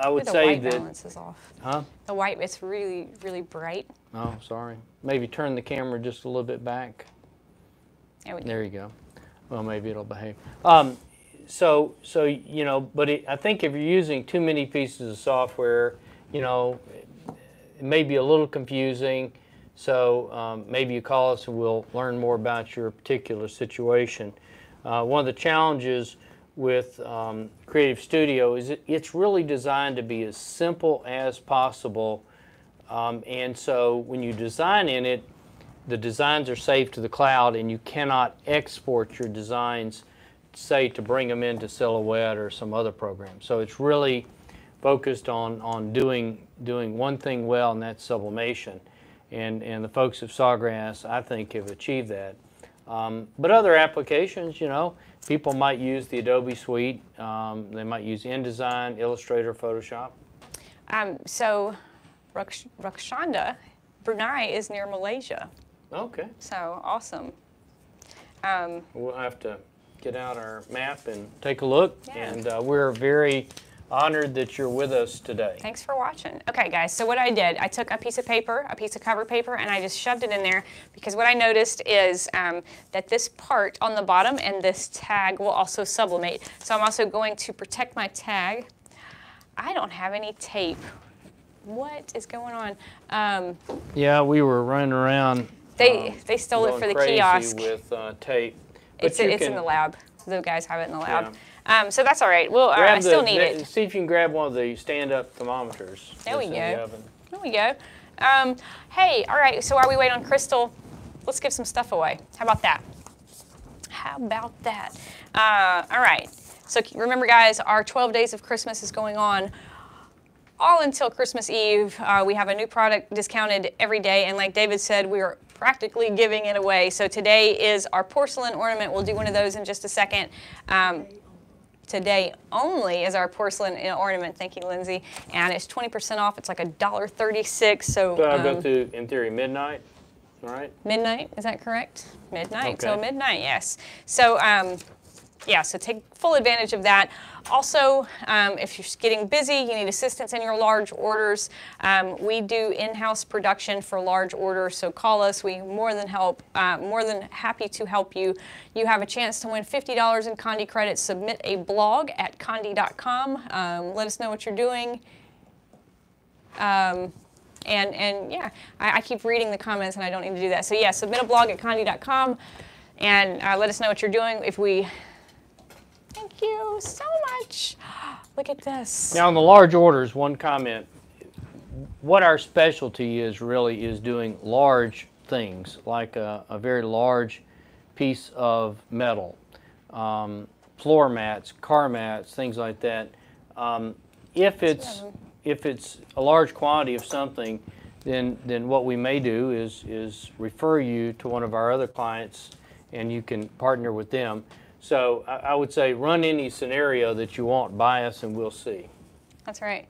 would say that the white balance is off. Huh? The white, it's really, really bright. Oh, sorry. Maybe turn the camera just a little bit back. There we go. There you go. Well, maybe it'll behave. So but I think if you're using too many pieces of software, it may be a little confusing. So maybe you call us and we'll learn more about your particular situation. One of the challenges with Creative Studio is it's really designed to be as simple as possible. And so when you design in it, the designs are saved to the cloud, and you cannot export your designs, say, to bring them into Silhouette or some other program. So it's really focused on doing one thing well, and that's sublimation. And the folks of Sawgrass, I think, have achieved that. But other applications, people might use the Adobe Suite. They might use InDesign, Illustrator, Photoshop. So Rakshanda, Brunei is near Malaysia. Okay. So awesome. We'll have to get out our map and take a look. Yeah. And we're very honored that you're with us today. Thanks for watching. Okay, guys, so what I did, I took a piece of paper, a piece of cover paper, and I just shoved it in there because what I noticed is that this part on the bottom and this tag will also sublimate. So I'm also going to protect my tag. I don't have any tape. What is going on? Yeah, we were running around. They stole it for the kiosk. With tape. It's in the lab. The guys have it in the lab. Yeah. So that's all right. Well, I still need it. See if you can grab one of the stand-up thermometers. There we go. There we go. Hey, all right, so while we wait on Crystal, let's give some stuff away. How about that? How about that? All right, so remember guys, our 12 days of Christmas is going on all until Christmas Eve. We have a new product discounted every day, and like David said, we are practically giving it away. So today is our porcelain ornament. We'll do one of those in just a second. Today only is our porcelain ornament. Thank you, Lindsay. And it's 20% off. It's like $1.36. So I'll go to, in theory, midnight, all right? Midnight, is that correct? Midnight, Okay. so midnight, yes. So yeah, so take full advantage of that. Also, if you're getting busy, you need assistance in your large orders, we do in-house production for large orders, so call us. We more than happy to help you. You have a chance to win $50 in Condé credits. Submit a blog at condé.com. Let us know what you're doing. And yeah, I keep reading the comments and I don't need to do that. So yeah, submit a blog at condé.com and let us know what you're doing. Thank you so much. Look at this. Now, on the large orders, one comment. What our specialty is really is doing large things, like a very large piece of metal, floor mats, car mats, things like that. If it's a large quantity of something, then what we may do is refer you to one of our other clients, and you can partner with them. So I would say run any scenario that you want by us, and we'll see. That's right.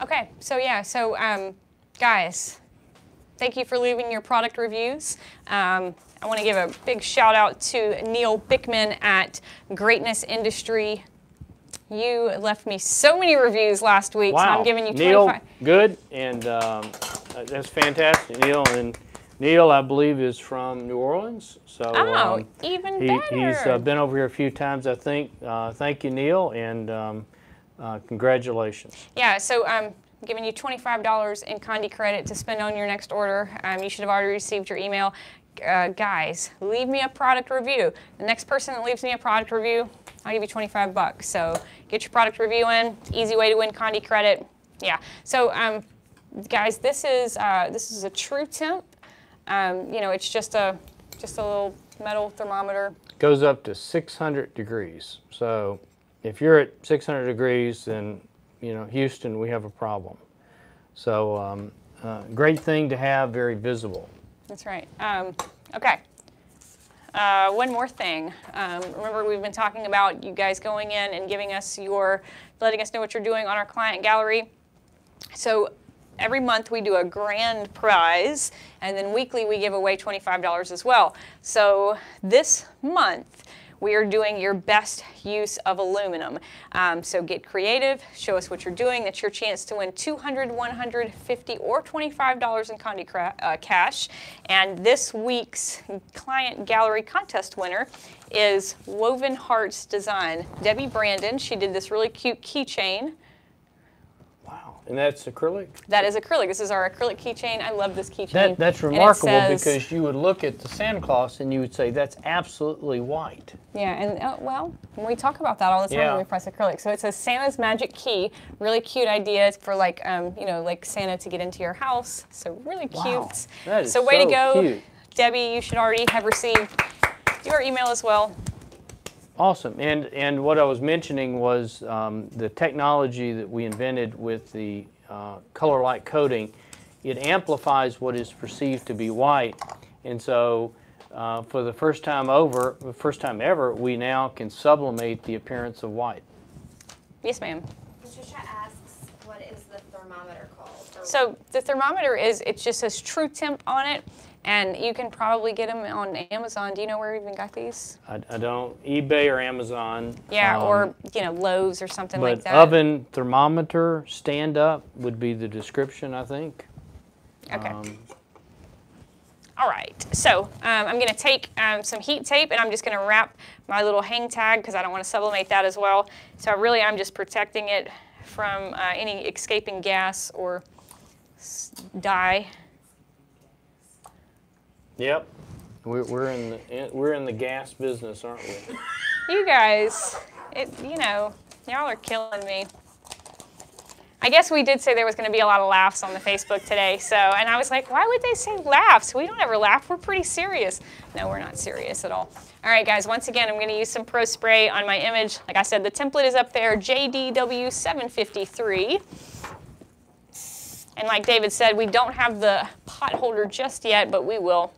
Okay, so yeah, guys, thank you for leaving your product reviews. I want to give a big shout out to Neil Bickman at Greatness Industry. You left me so many reviews last week, Wow. so I'm giving you 25. Neil, good, and that's fantastic, Neil. And Neil, I believe, is from New Orleans. So even better. He's been over here a few times, I think. Thank you, Neil, and congratulations. Yeah, so I'm giving you $25 in Condé credit to spend on your next order. You should have already received your email. Guys, leave me a product review. The next person that leaves me a product review, I'll give you 25 bucks. So get your product review in. Easy way to win Condé credit. Yeah. So guys, this is a true temp. You know, it's just a little metal thermometer. Goes up to 600 degrees. So if you're at 600 degrees, then, you know, Houston, we have a problem. So great thing to have, very visible. That's right. Okay. One more thing. Remember, we've been talking about you guys going in and letting us know what you're doing on our client gallery. So every month we do a grand prize, and then weekly we give away $25 as well. So this month we are doing your best use of aluminum. So get creative, show us what you're doing. That's your chance to win $200, $150, or $25 in Condé cash. And this week's client gallery contest winner is Woven Hearts Design. Debbie Brandon, she did this really cute keychain. And that's acrylic? That is acrylic. This is our acrylic keychain. I love this keychain. That's remarkable because you would look at the Santa Claus and you would say, that's absolutely white. Yeah, and well, we talk about that all the time when we press acrylic. So it says Santa's Magic Key. Really cute idea for like, you know, like Santa to get into your house. So really cute. Wow, that is so way to go. cute. Debbie, you should already have received your email as well. Awesome. And what I was mentioning was the technology that we invented with the color light coating. It amplifies what is perceived to be white. And so for the first time ever, we now can sublimate the appearance of white. Yes, ma'am. Patricia asks, what is the thermometer called? So the thermometer it just says True Temp on it. And you can probably get them on Amazon. Do you know where we even got these? I don't. eBay or Amazon. Yeah, or you know, Lowe's or something like that. But oven thermometer stand up would be the description, I think. Okay. All right. So I'm going to take some heat tape and I'm just going to wrap my little hang tag because I don't want to sublimate that as well. So really, I'm just protecting it from any escaping gas or dye. Yep, we're in the gas business, aren't we? You guys, you know, y'all are killing me. I guess we did say there was going to be a lot of laughs on the Facebook today. So, and I was like, why would they say laughs? We don't ever laugh. We're pretty serious. No, we're not serious at all. All right, guys, once again, I'm going to use some Pro Spray on my image. Like I said, the template is up there, JDW753. And like David said, we don't have the pot holder just yet, but we will.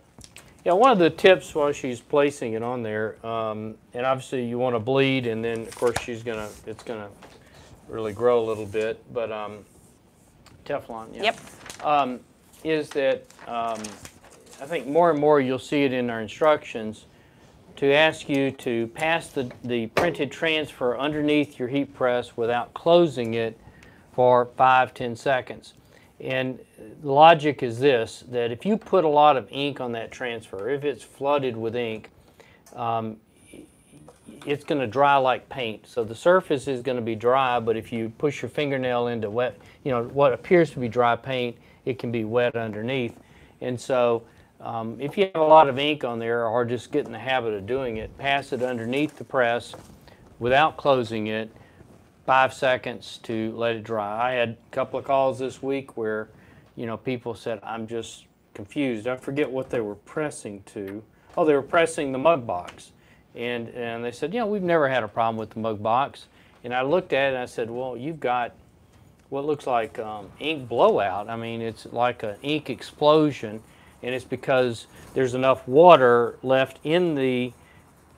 Yeah, one of the tips while she's placing it on there, and obviously you want to bleed, and then of course it's gonna really grow a little bit, but Teflon, yeah. Yep. Is that I think more and more you'll see it in our instructions to ask you to pass the printed transfer underneath your heat press without closing it for 5-10 seconds. And the logic is this, that if you put a lot of ink on that transfer, if it's flooded with ink, it's going to dry like paint. So the surface is going to be dry, but if you push your fingernail into wet, what appears to be dry paint, it can be wet underneath. And so if you have a lot of ink on there, or just get in the habit of doing it, pass it underneath the press without closing it, 5 seconds to let it dry. I had a couple of calls this week where, people said, I'm just confused. I forget what they were pressing to. Oh, they were pressing the mug box. And they said, we've never had a problem with the mug box. And I looked at it and I said, well, you've got what looks like ink blowout. I mean, it's like an ink explosion. And it's because there's enough water left in the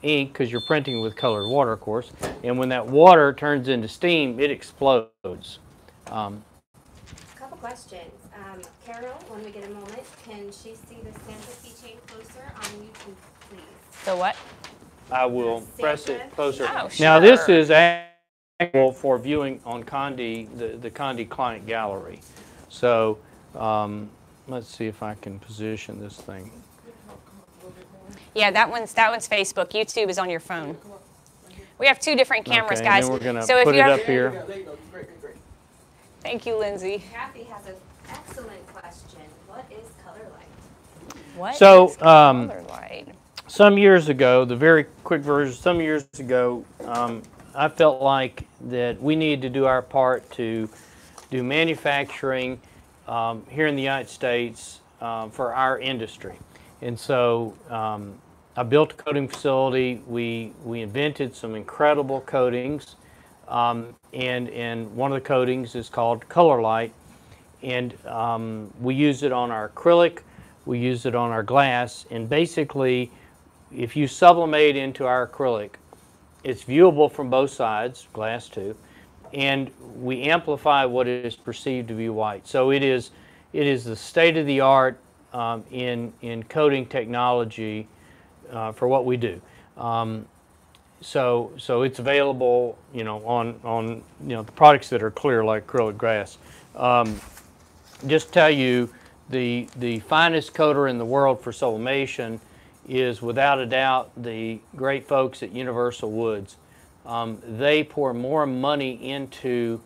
ink, because you're printing with colored water, of course, and when that water turns into steam, it explodes. Couple questions. Carol, when we get a moment, can she see the sample keychain closer on YouTube, please? The what? I will press it closer. Oh, sure. Now this is actual for viewing on Condé, the Condé client gallery. So let's see if I can position this thing. Yeah, that one's Facebook. YouTube is on your phone. We have two different cameras, Okay, guys. then we're gonna so if put you it have, up here. Thank you, Lindsay. Kathy has an excellent question. What is color light? What So, is color light? Some years ago, the very quick version, some years ago, I felt like that we needed to do our part to do manufacturing here in the United States for our industry. And so I built a coating facility. We invented some incredible coatings, and one of the coatings is called Color Light. And we use it on our acrylic, we use it on our glass, and basically if you sublimate into our acrylic, it's viewable from both sides, glass too, and we amplify what is perceived to be white. So it is the state-of-the-art in coating technology for what we do. So it's available, on the products that are clear like acrylic glass. Just tell you, the finest coater in the world for sublimation is without a doubt the great folks at Universal Woods. They pour more money into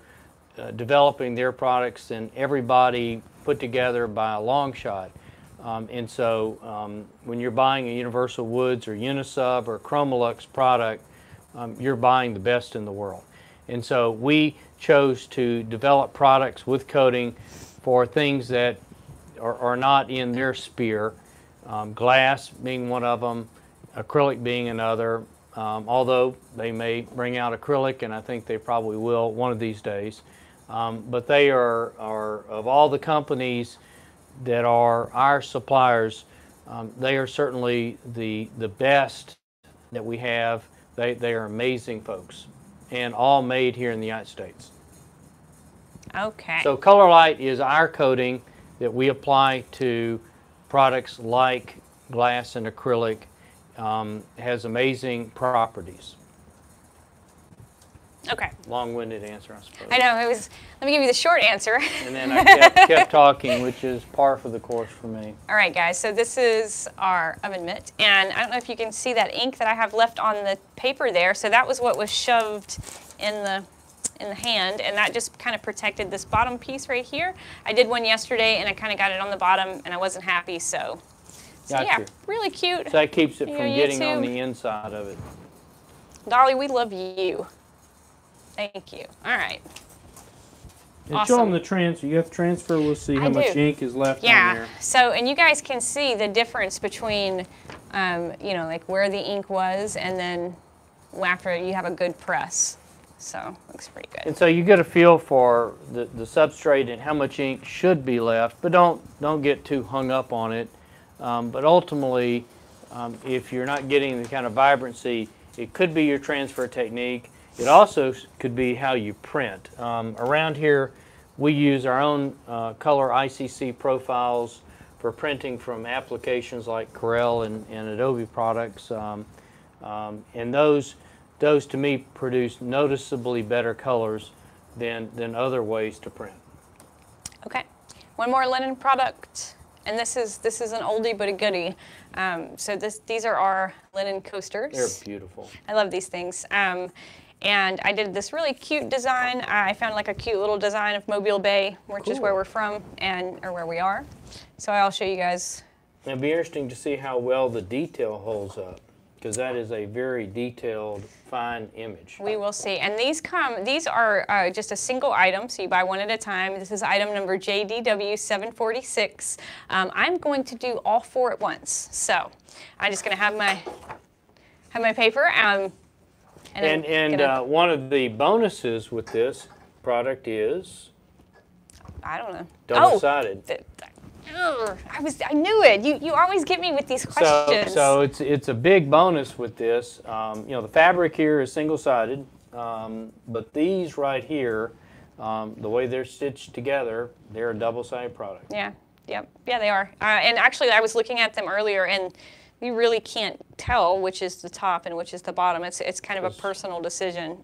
developing their products than everybody put together by a long shot. And so when you're buying a Universal Woods or Unisub or Chromolux product, you're buying the best in the world. And so we chose to develop products with coating for things that are not in their sphere, glass being one of them, acrylic being another, although they may bring out acrylic, and I think they probably will one of these days. But they are of all the companies that are our suppliers, they are certainly the best that we have. They are amazing folks, and all made here in the United States. Okay. So Color Light is our coating that we apply to products like glass and acrylic. Has amazing properties. Okay. Long-winded answer, I suppose. I know, let me give you the short answer. And then I kept talking, which is par for the course for me. All right, guys, so this is our oven mitt, and I don't know if you can see that ink that I have left on the paper there. So that was what was shoved in the hand, and that just kind of protected this bottom piece right here. I did one yesterday, and I kind of got it on the bottom, and I wasn't happy, so Gotcha. yeah, really cute. So that keeps it You from know, getting on YouTube. the inside of it. Dolly, we love you. Thank you. All right. And Awesome. show them the transfer. You have to transfer. We'll see how much ink is left on there. So, and you guys can see the difference between, you know, like where the ink was and then after you have a good press. So, looks pretty good. And so you get a feel for the substrate and how much ink should be left, but don't get too hung up on it. But ultimately, if you're not getting the kind of vibrancy, it could be your transfer technique. It also could be how you print. Around here, we use our own color ICC profiles for printing from applications like Corel and Adobe products. And those to me produce noticeably better colors than other ways to print. Okay, one more linen product, and this is an oldie but a goodie. So these are our linen coasters. They're beautiful. I love these things. And I did this really cute design. I found like a cute little design of Mobile Bay, which is where we're from or where we are. So I'll show you guys. It'll be interesting to see how well the detail holds up, because that is a very detailed, fine image. We will see. And these are just a single item, so you buy one at a time. This is item number JDW746. I'm going to do all 4 at once. So I'm just going to have my paper. And one of the bonuses with this product is, I don't know. Double-sided. I knew it. You always get me with these questions. So it's a big bonus with this. You know, the fabric here is single-sided, but these right here, the way they're stitched together, they're a double-sided product. Yeah, they are. And actually, I was looking at them earlier, and you really can't tell which is the top and which is the bottom. It's kind of a personal decision,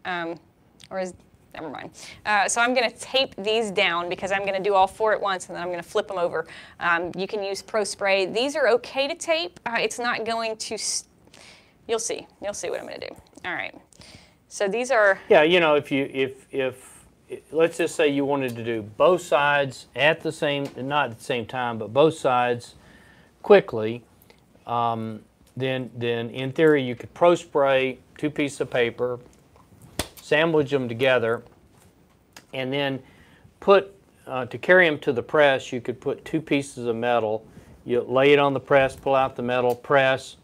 never mind. So I'm going to tape these down because I'm going to do all 4 at once, and then I'm going to flip them over. You can use Pro Spray. These are okay to tape. It's not going to. You'll see. You'll see what I'm going to do. All right. So these are. Yeah, you know, if let's just say you wanted to do both sides at the same, not at the same time, but both sides quickly. Then in theory you could Pro Spray 2 pieces of paper, sandwich them together, and then put, to carry them to the press, you could put 2 pieces of metal. You lay it on the press, pull out the metal, press,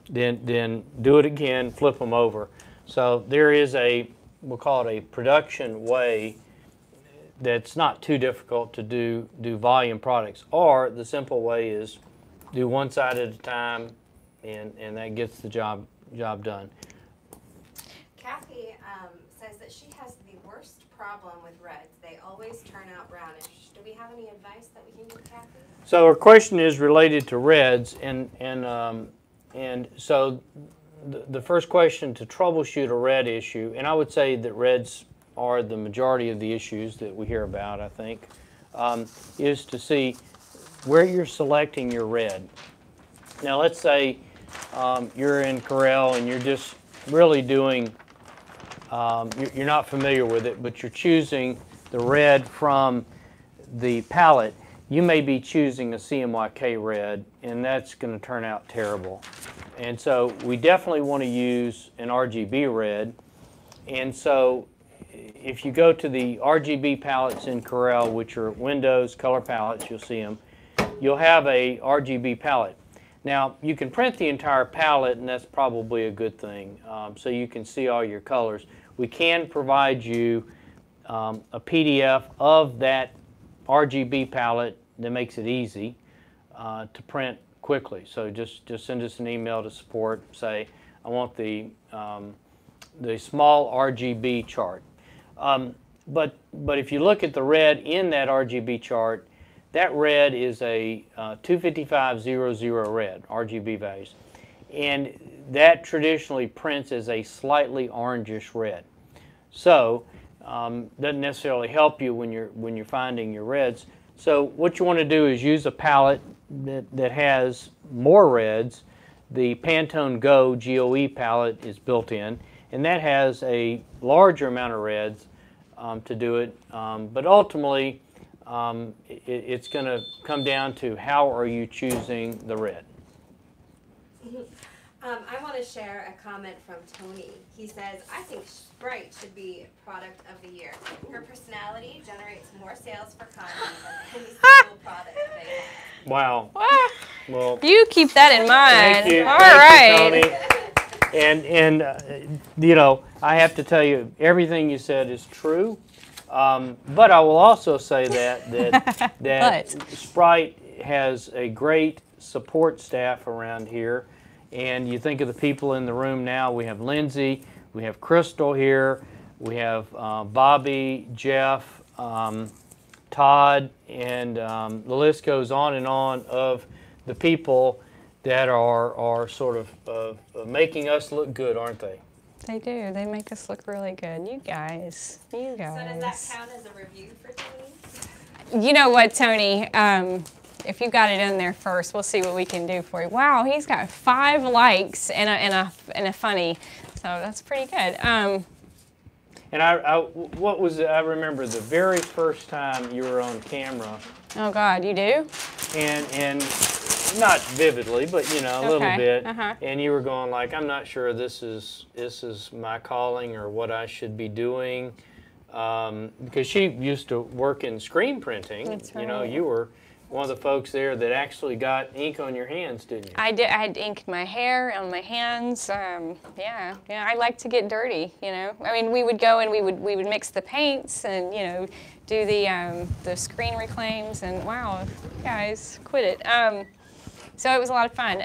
then do it again, flip them over. So there is we'll call it a production way that's not too difficult to do volume products. Or the simple way is do one side at a time, and that gets the job done. Kathy says that she has the worst problem with reds. They always turn out brownish. Do we have any advice that we can give Kathy? So her question is related to reds, and so the first question to troubleshoot a red issue, and I would say that reds are the majority of the issues that we hear about, I think, is to see where you're selecting your red. Now let's say you're in Corel and you're just really doing, you're not familiar with it, but you're choosing the red from the palette. You may be choosing a CMYK red, and that's going to turn out terrible. And so we definitely want to use an RGB red. And so if you go to the RGB palettes in Corel, which are Windows color palettes, you'll see them, you'll have a RGB palette. Now, you can print the entire palette, and that's probably a good thing, so you can see all your colors. We can provide you a PDF of that RGB palette that makes it easy to print quickly. So just send us an email to support, say, I want the small RGB chart. But if you look at the red in that RGB chart, that red is a 25500 red, RGB values. And that traditionally prints as a slightly orangish red. So doesn't necessarily help you when you're finding your reds. So what you want to do is use a palette that has more reds. The Pantone Go GOE palette is built in, and that has a larger amount of reds to do it. But ultimately, it's going to come down to how are you choosing the red. I want to share a comment from Tony. He says, I think Sprite should be product of the year. Her personality generates more sales for Condé than any single product they have. Wow. What? Well, You keep that in mind. thank you. All Thank you, right. Tony. And you know, I have to tell you, everything you said is true. But I will also say that Sprite has a great support staff around here. And you think of the people in the room now. We have Lindsay, we have Crystal here, we have Bobby, Jeff, Todd, and the list goes on and on of the people that are sort of making us look good, aren't they? They do. They make us look really good. You guys. You guys. So does that count as a review for Tony? You know what, Tony? If you got it in there first, we'll see what we can do for you. Wow, he's got 5 likes and a funny. So that's pretty good. And what was it? I remember the very first time you were on camera. Oh God, you do? And not vividly, but you know, a little bit. And you were going like, I'm not sure this is my calling or what I should be doing, because she used to work in screen printing. That's right. You know, you were one of the folks there that actually got ink on your hands, didn't you? I did. I had ink in my hair, on my hands. Yeah. I like to get dirty. You know, I mean, we would go and we would mix the paints and you know do the screen reclaims and wow, you guys quit it. So it was a lot of fun.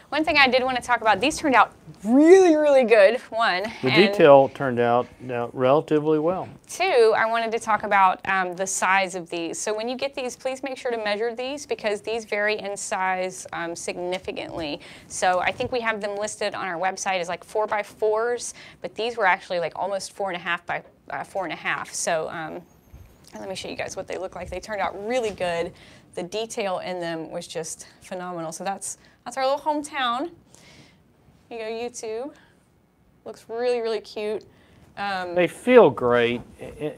One thing I did want to talk about, these turned out really, really good, one. The detail turned out relatively well. 2, I wanted to talk about the size of these. So when you get these, please make sure to measure these because these vary in size significantly. So I think we have them listed on our website as like 4x4s, but these were actually like almost 4.5 by 4.5. So let me show you guys what they look like. They turned out really good. The detail in them was just phenomenal. So that's our little hometown. You go YouTube. Looks really, really cute. They feel great,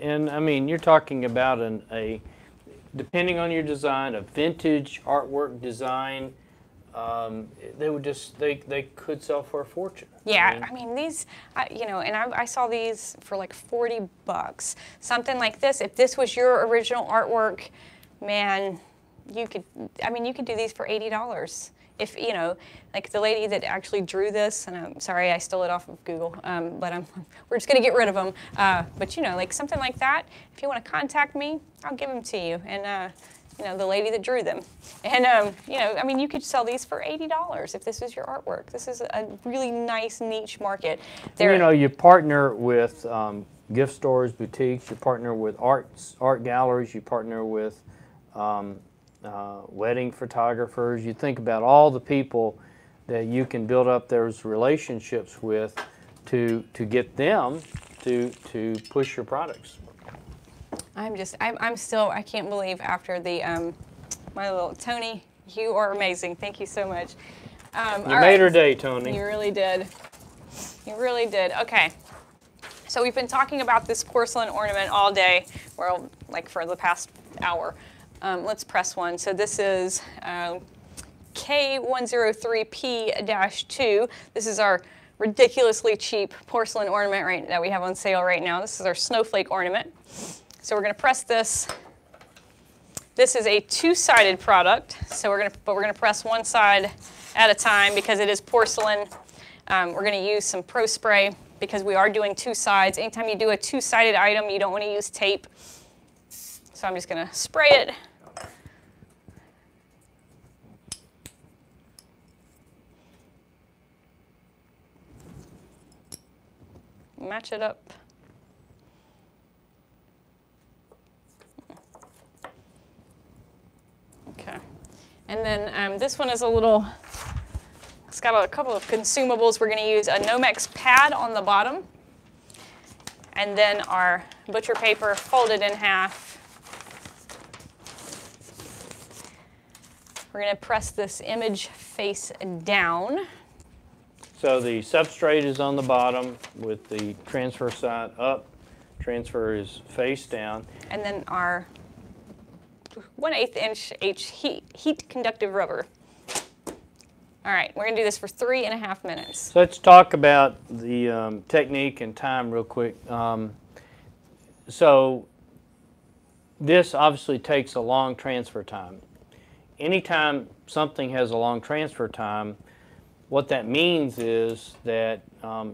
and I mean, you're talking about depending on your design, a vintage artwork design. They could sell for a fortune. Yeah, I mean these, you know, and I saw these for like $40. Something like this. If this was your original artwork, man, you could do these for $80. If, you know, like the lady that actually drew this, and I'm sorry I stole it off of Google, but we're just going to get rid of them. But, you know, like something like that, if you want to contact me, I'll give them to you. And, you know, the lady that drew them. And, you know, I mean, you could sell these for $80 if this is your artwork. This is a really nice niche market. You know, you partner with gift stores, boutiques, you partner with art galleries, you partner with wedding photographers. You think about all the people that you can build up those relationships with to get them to push your products. I'm still, I can't believe after the, my little, Tony, you are amazing. Thank you so much. You made her day, Tony. You really did. You really did. Okay. So we've been talking about this porcelain ornament all day, well, like for the past hour. Let's press one. So this is K103P-2. This is our ridiculously cheap porcelain ornament that we have on sale right now. This is our snowflake ornament. So we're going to press this. This is a 2-sided product. So we're going to press one side at a time because it is porcelain. We're going to use some Pro Spray because we are doing 2 sides. Anytime you do a 2-sided item, you don't want to use tape. So I'm just going to spray it. Match it up. Okay. And then this one is it's got a couple of consumables. We're going to use a Nomex pad on the bottom. And then our butcher paper folded in half. We're going to press this image face down. So the substrate is on the bottom with the transfer side up. Transfer is face down. And then our 1/8 inch heat conductive rubber. All right, we're going to do this for 3.5 minutes. So let's talk about the technique and time real quick. So this obviously takes a long transfer time. Anytime something has a long transfer time, what that means is that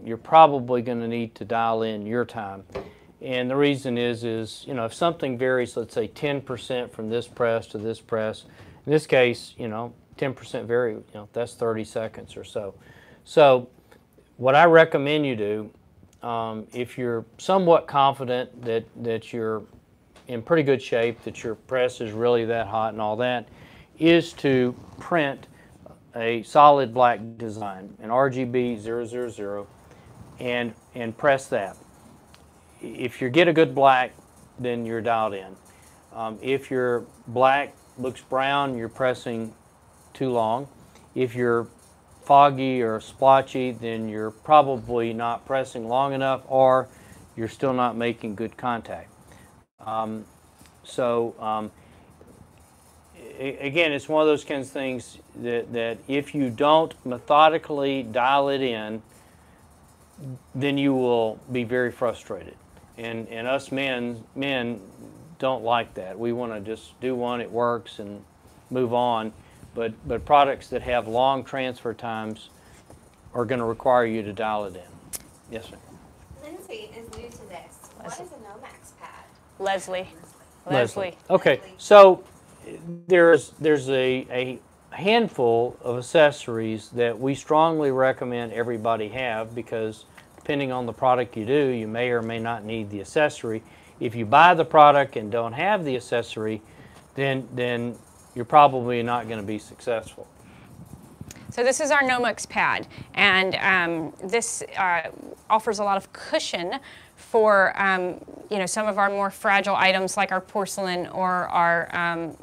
you're probably going to need to dial in your time. And the reason is if something varies, let's say 10% from this press to this press, in this case, 10% vary, that's 30 seconds or so. So what I recommend you do, if you're somewhat confident that you're in pretty good shape, that your press is really that hot and all that, is to print a solid black design, an RGB 000, and press that. If you get a good black, then you're dialed in. If your black looks brown, you're pressing too long. If you're foggy or splotchy, then you're probably not pressing long enough, or you're still not making good contact. Again, it's one of those kinds of things that if you don't methodically dial it in, then you will be very frustrated. And us men don't like that. We want to just do one, it works, and move on. But products that have long transfer times are going to require you to dial it in. Yes, ma'am. Lindsay is new to this. What is a Nomex pad? Leslie. Okay, so there's a handful of accessories that we strongly recommend everybody have, because depending on the product you do, you may or may not need the accessory. If you buy the product and don't have the accessory, then you're probably not going to be successful. So this is our Nomex pad, and this offers a lot of cushion for some of our more fragile items like our porcelain or our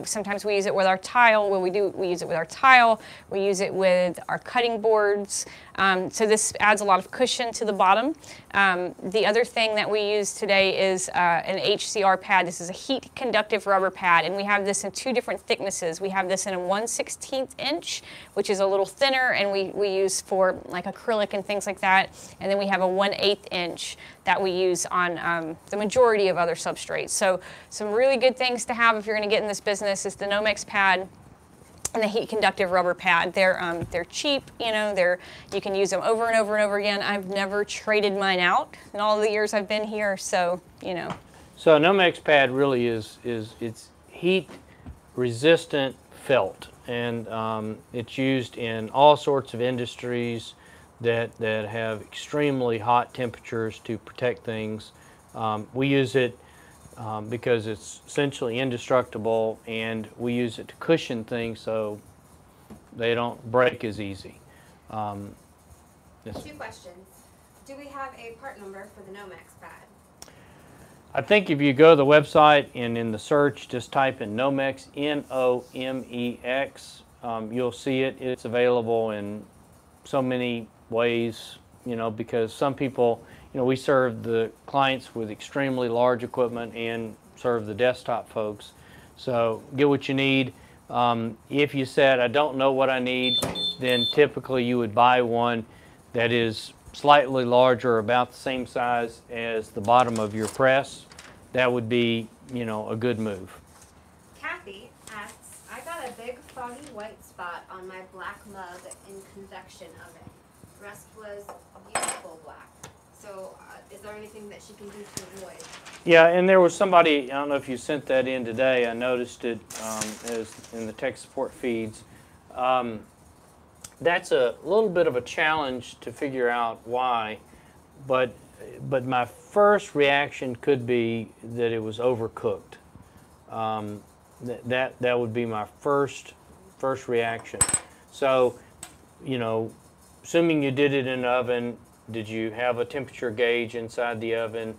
sometimes we use it with our tile. We use it with our tile. We use it with our cutting boards. So this adds a lot of cushion to the bottom. The other thing that we use today is an HCR pad. This is a heat conductive rubber pad, and we have this in two different thicknesses. We have this in a 1/16 inch, which is a little thinner, and we use for like acrylic and things like that. And then we have a 1/8 inch that we use on the majority of other substrates. So some really good things to have if you're going to get in this business is the Nomex pad and the heat conductive rubber pad. They're cheap, you can use them over and over and over again. I've never traded mine out in all the years I've been here, so So a Nomex pad really is it's heat resistant felt, and it's used in all sorts of industries that have extremely hot temperatures to protect things. We use it because it's essentially indestructible, and we use it to cushion things so they don't break as easy. Yes. 2 questions. Do we have a part number for the Nomex pad? I think if you go to the website and in the search just type in Nomex, Nomex, you'll see it. It's available in so many ways, because some people, we serve the clients with extremely large equipment and serve the desktop folks. So get what you need. If you said, I don't know what I need, then typically you would buy one that is slightly larger, about the same size as the bottom of your press. That would be, a good move. Kathy asks, I got a big foggy white spot on my black mug in convection oven. The rest was beautiful black. So is there anything that she can do to avoid? Yeah, and there was somebody, I don't know if you sent that in today, I noticed it as in the tech support feeds. That's a little bit of a challenge to figure out why, but my first reaction could be that it was overcooked. That would be my first reaction. So, assuming you did it in the oven, did you have a temperature gauge inside the oven?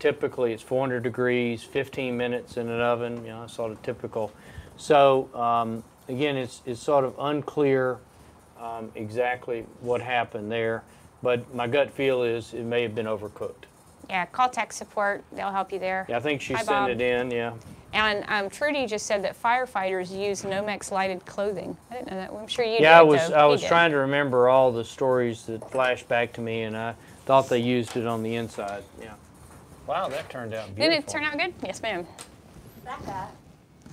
Typically it's 400 degrees, 15 minutes in an oven, sort of typical. So again, it's sort of unclear exactly what happened there, but my gut feel is it may have been overcooked. Yeah, call tech support. They'll help you there. Yeah, I think she Hi, sent Bob. it in, yeah. And Trudy just said that firefighters use Nomex lighted clothing. I didn't know that. I'm sure you did. Yeah, I was did. trying to remember all the stories that flashed back to me, and I thought they used it on the inside. Yeah. Wow, that turned out beautiful. Didn't it turn out good? Yes, ma'am. Becca,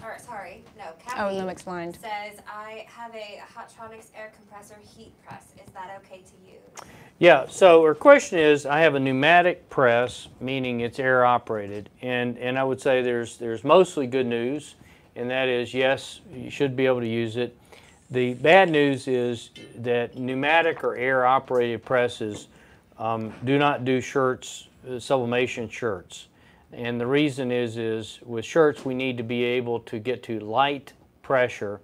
or sorry, no, Oh, Kathy no mixed line. says, I have a Hottronics air compressor heat press. Is that okay to use? Yeah, so her question is, I have a pneumatic press, meaning it's air operated, and I would say there's mostly good news, and that is, yes, you should be able to use it. The bad news is that pneumatic or air operated presses do not do shirts, sublimation shirts. And the reason is with shirts we need to be able to get to light pressure,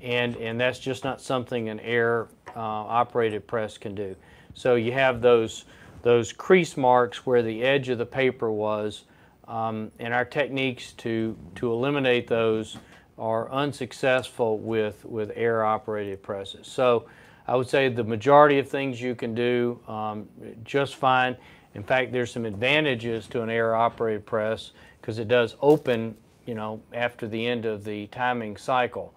and that's just not something an air operated press can do. So you have those crease marks where the edge of the paper was, and our techniques to eliminate those are unsuccessful with air operated presses. So I would say the majority of things you can do just fine. In fact, there's some advantages to an air operated press because it does open, you know, after the end of the timing cycle.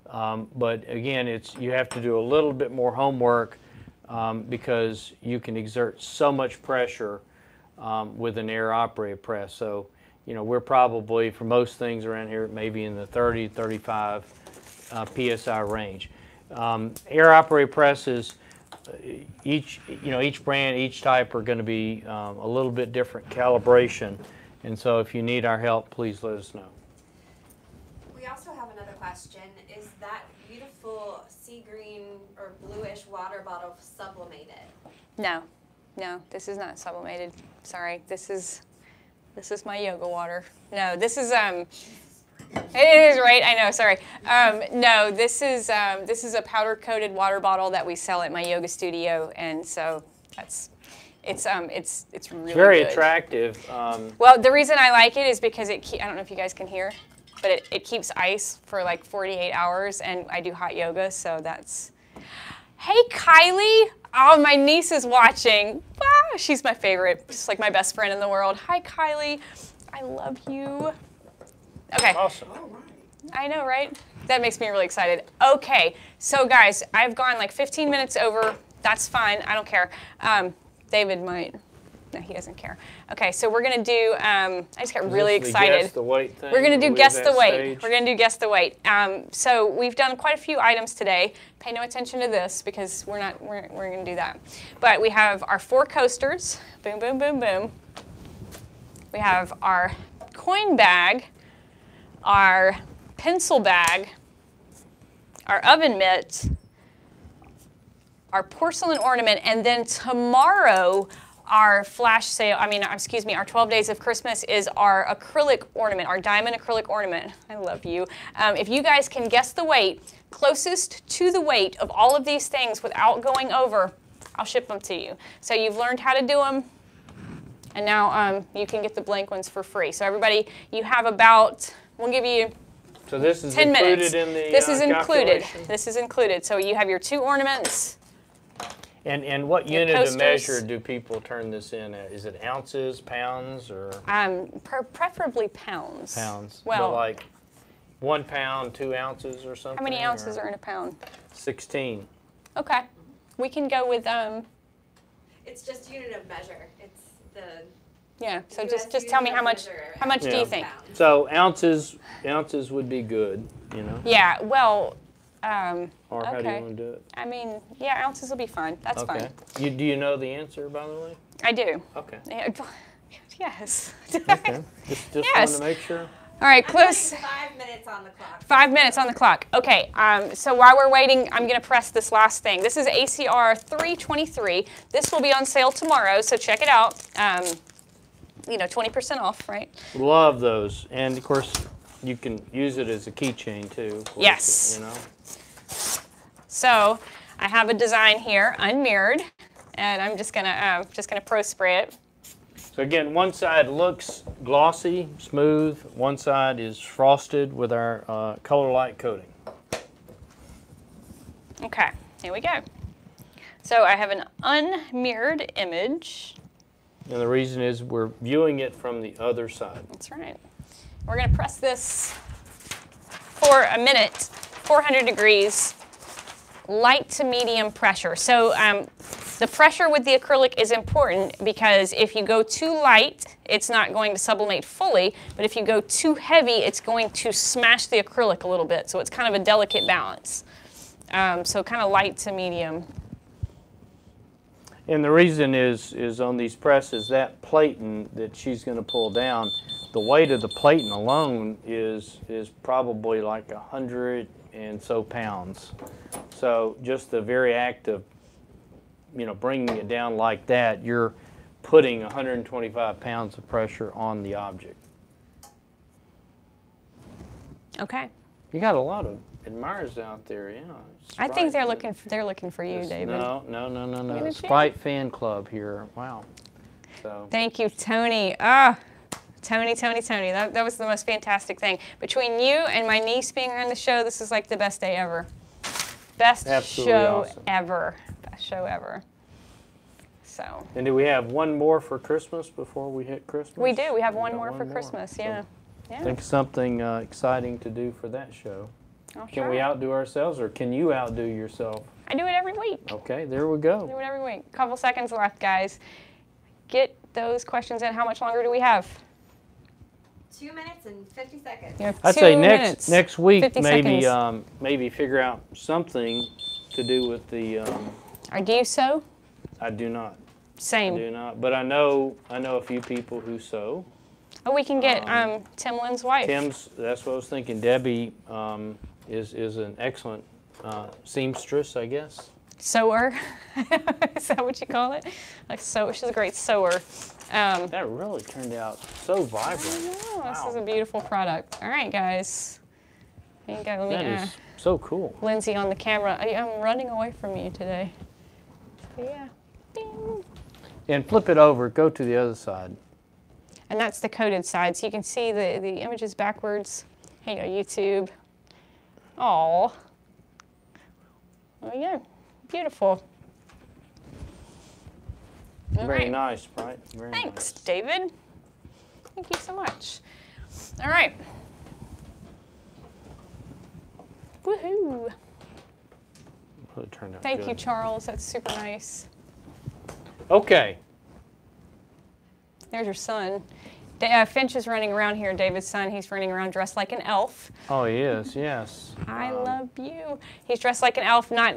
But again, you have to do a little bit more homework because you can exert so much pressure with an air operated press. So, you know, we're probably, for most things around here, maybe in the 30, 35 PSI range. Air operated presses, each brand, each type are going to be a little bit different calibration. And so if you need our help, please let us know. We also have another question. Is that beautiful sea green or bluish water bottle sublimated? No, this is not sublimated. Sorry, this is my yoga water. No, this is it is right. I know. Sorry. No, this is a powder coated water bottle that we sell at my yoga studio, and so it's really very good. Attractive. Well, the reason I like it is because I don't know if you guys can hear, but it keeps ice for like 48 hours, and I do hot yoga, so that's. Hey, Kylie. Oh, my niece is watching. Wow, she's my favorite. She's like my best friend in the world. Hi, Kylie. I love you. Okay. Awesome. I know, right? That makes me really excited. Okay, so guys, I've gone like 15 minutes over. That's fine. I don't care. David might. No, he doesn't care. Okay, so we're going to do, I just got really excited. Guess the weight thing? We're going to do guess the weight. Stage? We're going to do guess the weight. So we've done quite a few items today. Pay no attention to this because we're going to do that. But we have our 4 coasters. Boom, boom, boom, boom. We have our coin bag, our pencil bag, our oven mitt, our porcelain ornament, and then tomorrow our flash sale, our 12 Days of Christmas is our acrylic ornament, our diamond acrylic ornament. I love you. If you guys can guess the weight, closest to the weight of all of these things without going over, I'll ship them to you. So you've learned how to do them, and now you can get the blank ones for free. So everybody, you have about, we'll give you so this is 10 included minutes. in the This is included. calculation? This is included. So you have your 2 ornaments. And what Your unit coasters. of measure do people turn this in at? Is it ounces, pounds, or? Preferably pounds. Pounds. Well, but like 1 pound, 2 ounces or something? how many ounces or? are in a pound? 16. Okay. We can go with, It's just unit of measure. It's the yeah, so US just tell me how unit much, of measure. how much do Yeah. you think? Pounds. So ounces would be good, you know? Yeah, well, Or how do you okay. want to do it? I mean, yeah, ounces will be fine. That's Okay. fine. Do you know the answer, by the way? I do. Okay. Yeah, yes. Okay. Just Yes. wanted to make sure. All right, I'm close. putting 5 minutes on the clock. 5 minutes on the clock. Okay, so while we're waiting, I'm going to press this last thing. This is ACR 323. This will be on sale tomorrow, so check it out. 20% off, right? Love those. And of course, you can use it as a keychain too. Of course, Yes. You know? So I have a design here, unmirrored, and I'm just gonna pro spray it. So again, one side looks glossy, smooth. One side is frosted with our color light coating. Okay, here we go. So I have an unmirrored image. And the reason is we're viewing it from the other side. That's right. We're gonna press this for a minute, 400 degrees, light to medium pressure. So The pressure with the acrylic is important because if you go too light, it's not going to sublimate fully, but if you go too heavy, it's going to smash the acrylic a little bit. So it's kind of a delicate balance. So kind of light to medium. And the reason is on these presses, that platen that she's going to pull down, the weight of the platen alone is probably like 100 and so pounds. So just the very act of, you know, bringing it down like that, you're putting 125 pounds of pressure on the object. Okay. You got a lot of admirers out there, yeah. I think they're looking for you, David. No. Sprite fan club here. Wow. So. Thank you, Tony. Tony. That was the most fantastic thing. Between you and my niece being on the show, this is like the best day ever. Best Absolutely show awesome. ever. Best show ever. So. And do we have one more for Christmas before we hit Christmas? We do. We have one more for Christmas. Yeah. So Yeah. think something exciting to do for that show. I'll Can try. we outdo ourselves, or can you outdo yourself? I do it every week. Okay, there we go. Do it every week. Couple seconds left, guys. Get those questions in. How much longer do we have? 2 minutes and 50 seconds. You have I'd 2 say minutes, next week 50 maybe seconds. maybe figure out something to do with the. Or do you sew? I do not. Same. I do not. But I know a few people who sew. Oh, we can get Tim Lynn's wife. Tim's. That's what I was thinking. Debbie is an excellent seamstress, I guess. Sewer. Is that what you call it? Like sew. She's a great sewer. That really turned out so vibrant. Oh, Wow. This is a beautiful product. All right, guys. Here you go. Let me, That is so cool. Lindsay on the camera. I'm running away from you today. Yeah. Bing. And flip it over. Go to the other side. And that's the coded side, so you can see the images backwards. Here you go, YouTube. Aw. There we go. Beautiful. All Very right. nice, right? Very Thanks, nice. David. Thank you so much. All right. Woohoo. Really turned out Thank good. you, Charles. That's super nice. Okay. There's your son. Finch is running around here, David's son. He's running around dressed like an elf. Oh, he is, yes. I love you. He's dressed like an elf, not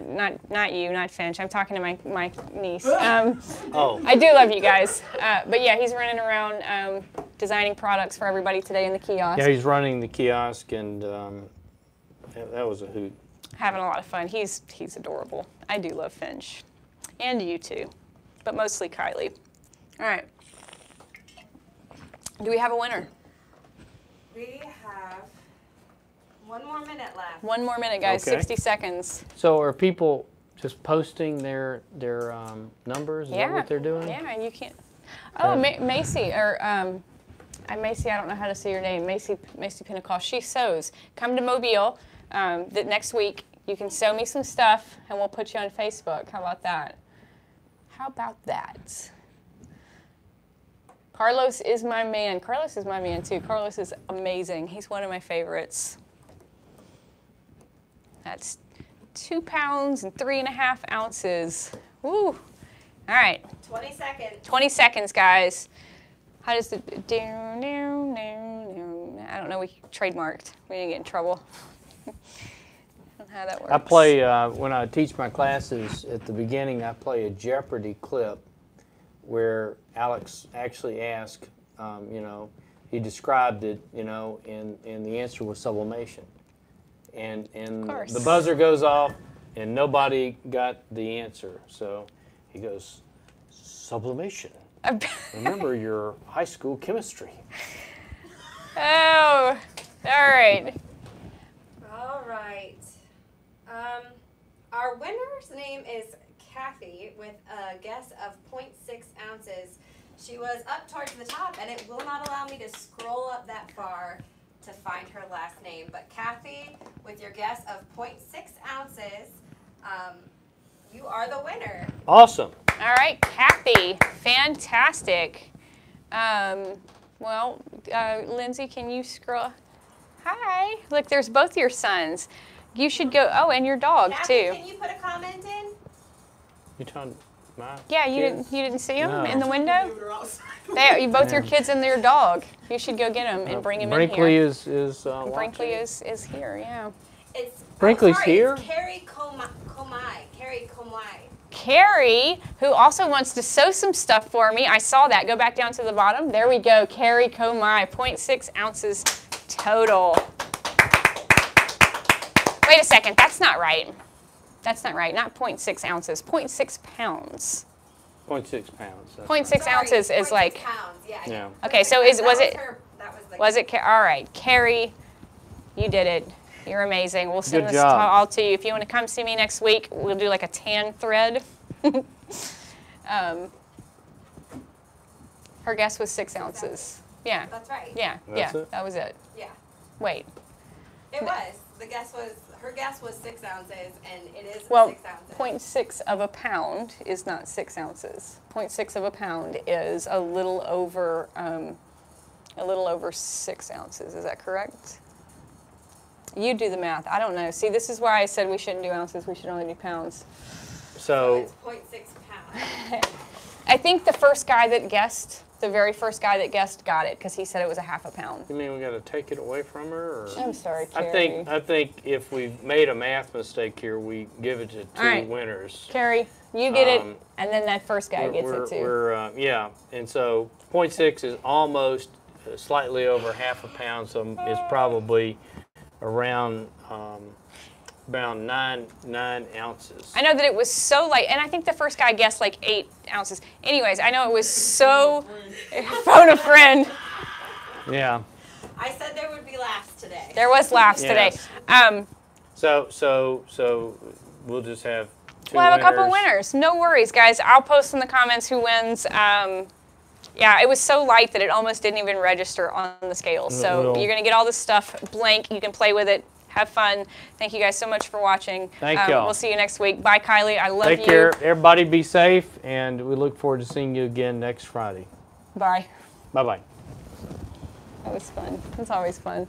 you, not Finch. I'm talking to my niece. Oh. I do love you guys. But yeah, he's running around designing products for everybody today in the kiosk. Yeah, he's running the kiosk, and that was a hoot. Having a lot of fun. He's adorable. I do love Finch. And you too. But mostly Kylie. All right. Do we have a winner? We have 1 more minute left. 1 more minute, guys. Okay. 60 seconds. So are people just posting their numbers? Is that what they're doing? Yeah, and you can't. Oh, Macy, or Macy, I don't know how to say your name. Macy Pentecost. She sews. Come to Mobile next week. You can sew me some stuff, and we'll put you on Facebook. How about that? How about that? Carlos is my man. Carlos is my man, too. Carlos is amazing. He's one of my favorites. That's 2 pounds and 3.5 ounces. Woo. All right. 20 seconds. 20 seconds, guys. How does the... I don't know. We trademarked. We didn't get in trouble. I don't know how that works. I play, when I teach my classes at the beginning, I play a Jeopardy clip where Alex actually asked, he described it, and the answer was sublimation. And the buzzer goes off, and nobody got the answer. So he goes, sublimation. Remember your high school chemistry. Oh, all right. All right. Our winner's name is Kathy with a guess of 0.6 ounces. She was up towards the top, and it will not allow me to scroll up that far to find her last name. But Kathy, with your guess of 0.6 ounces, you are the winner. Awesome. All right, Kathy. Fantastic. Lindsay, can you scroll? Hi. Look, there's both your sons. You should go. Oh, and your dog, Kathy, too. can you put a comment in? You talking? my Yeah, kids? you didn't see them No. in the window? Both your kids and your dog. You should go get them and bring them in Brinkley here. is Brinkley watching. is here, yeah. It's Brinkley's sorry, here? It's Carrie Comai. Carrie Comai. Carrie, who also wants to sew some stuff for me. I saw that. Go back down to the bottom. There we go. Carrie Comai, 0.6 ounces total. Wait a second. That's not right. That's not right. Not 0.6 ounces. 0.6 pounds. 0.6 pounds. 0.6 ounces is 0.6 like. pounds. Yeah. Yeah. Okay, so that was it? That was the Was it? All right, Carrie, you did it. You're amazing. We'll send Good this job. all to you. If you want to come see me next week, we'll do like a tan thread. Her guess was 6 ounces. Yeah, That's right. yeah, That's yeah. it? That was it. Yeah. Wait. It was. Her guess was 6 ounces, and it is Well, 6 ounces. 0.6 of a pound is not 6 ounces. 0.6 of a pound is a little over 6 ounces. Is that correct? You do the math. I don't know. See, this is why I said we shouldn't do ounces. We should only do pounds. So So it's 0.6 pounds. I think the first guy that guessed, the very first guy that guessed, got it because he said it was a half a pound. you mean we got to take it away from her? Or? I'm sorry, I Carrie. think if we've made a math mistake here, we give it to two right. winners. Carrie, you get it, Um, and then that first guy gets it too. Yeah, and so 0.6 is almost slightly over half a pound, so it's probably around 9 ounces. I know that it was so light, and I think the first guy guessed like 8 ounces. Anyways, I know it was so. Phone a friend. Yeah. I said there would be laughs today. There was laughs Yes. today. So we'll just have two We'll have a couple winners. winners. No worries, guys. I'll post in the comments who wins. Yeah, it was so light that it almost didn't even register on the scale. So Well- you're going to get all this stuff blank. You can play with it. Have fun. Thank you guys so much for watching. Thank y'all. We'll see you next week. Bye, Kylie. I love you. Take care. Everybody be safe, and we look forward to seeing you again next Friday. Bye. Bye-bye. That was fun. It's always fun.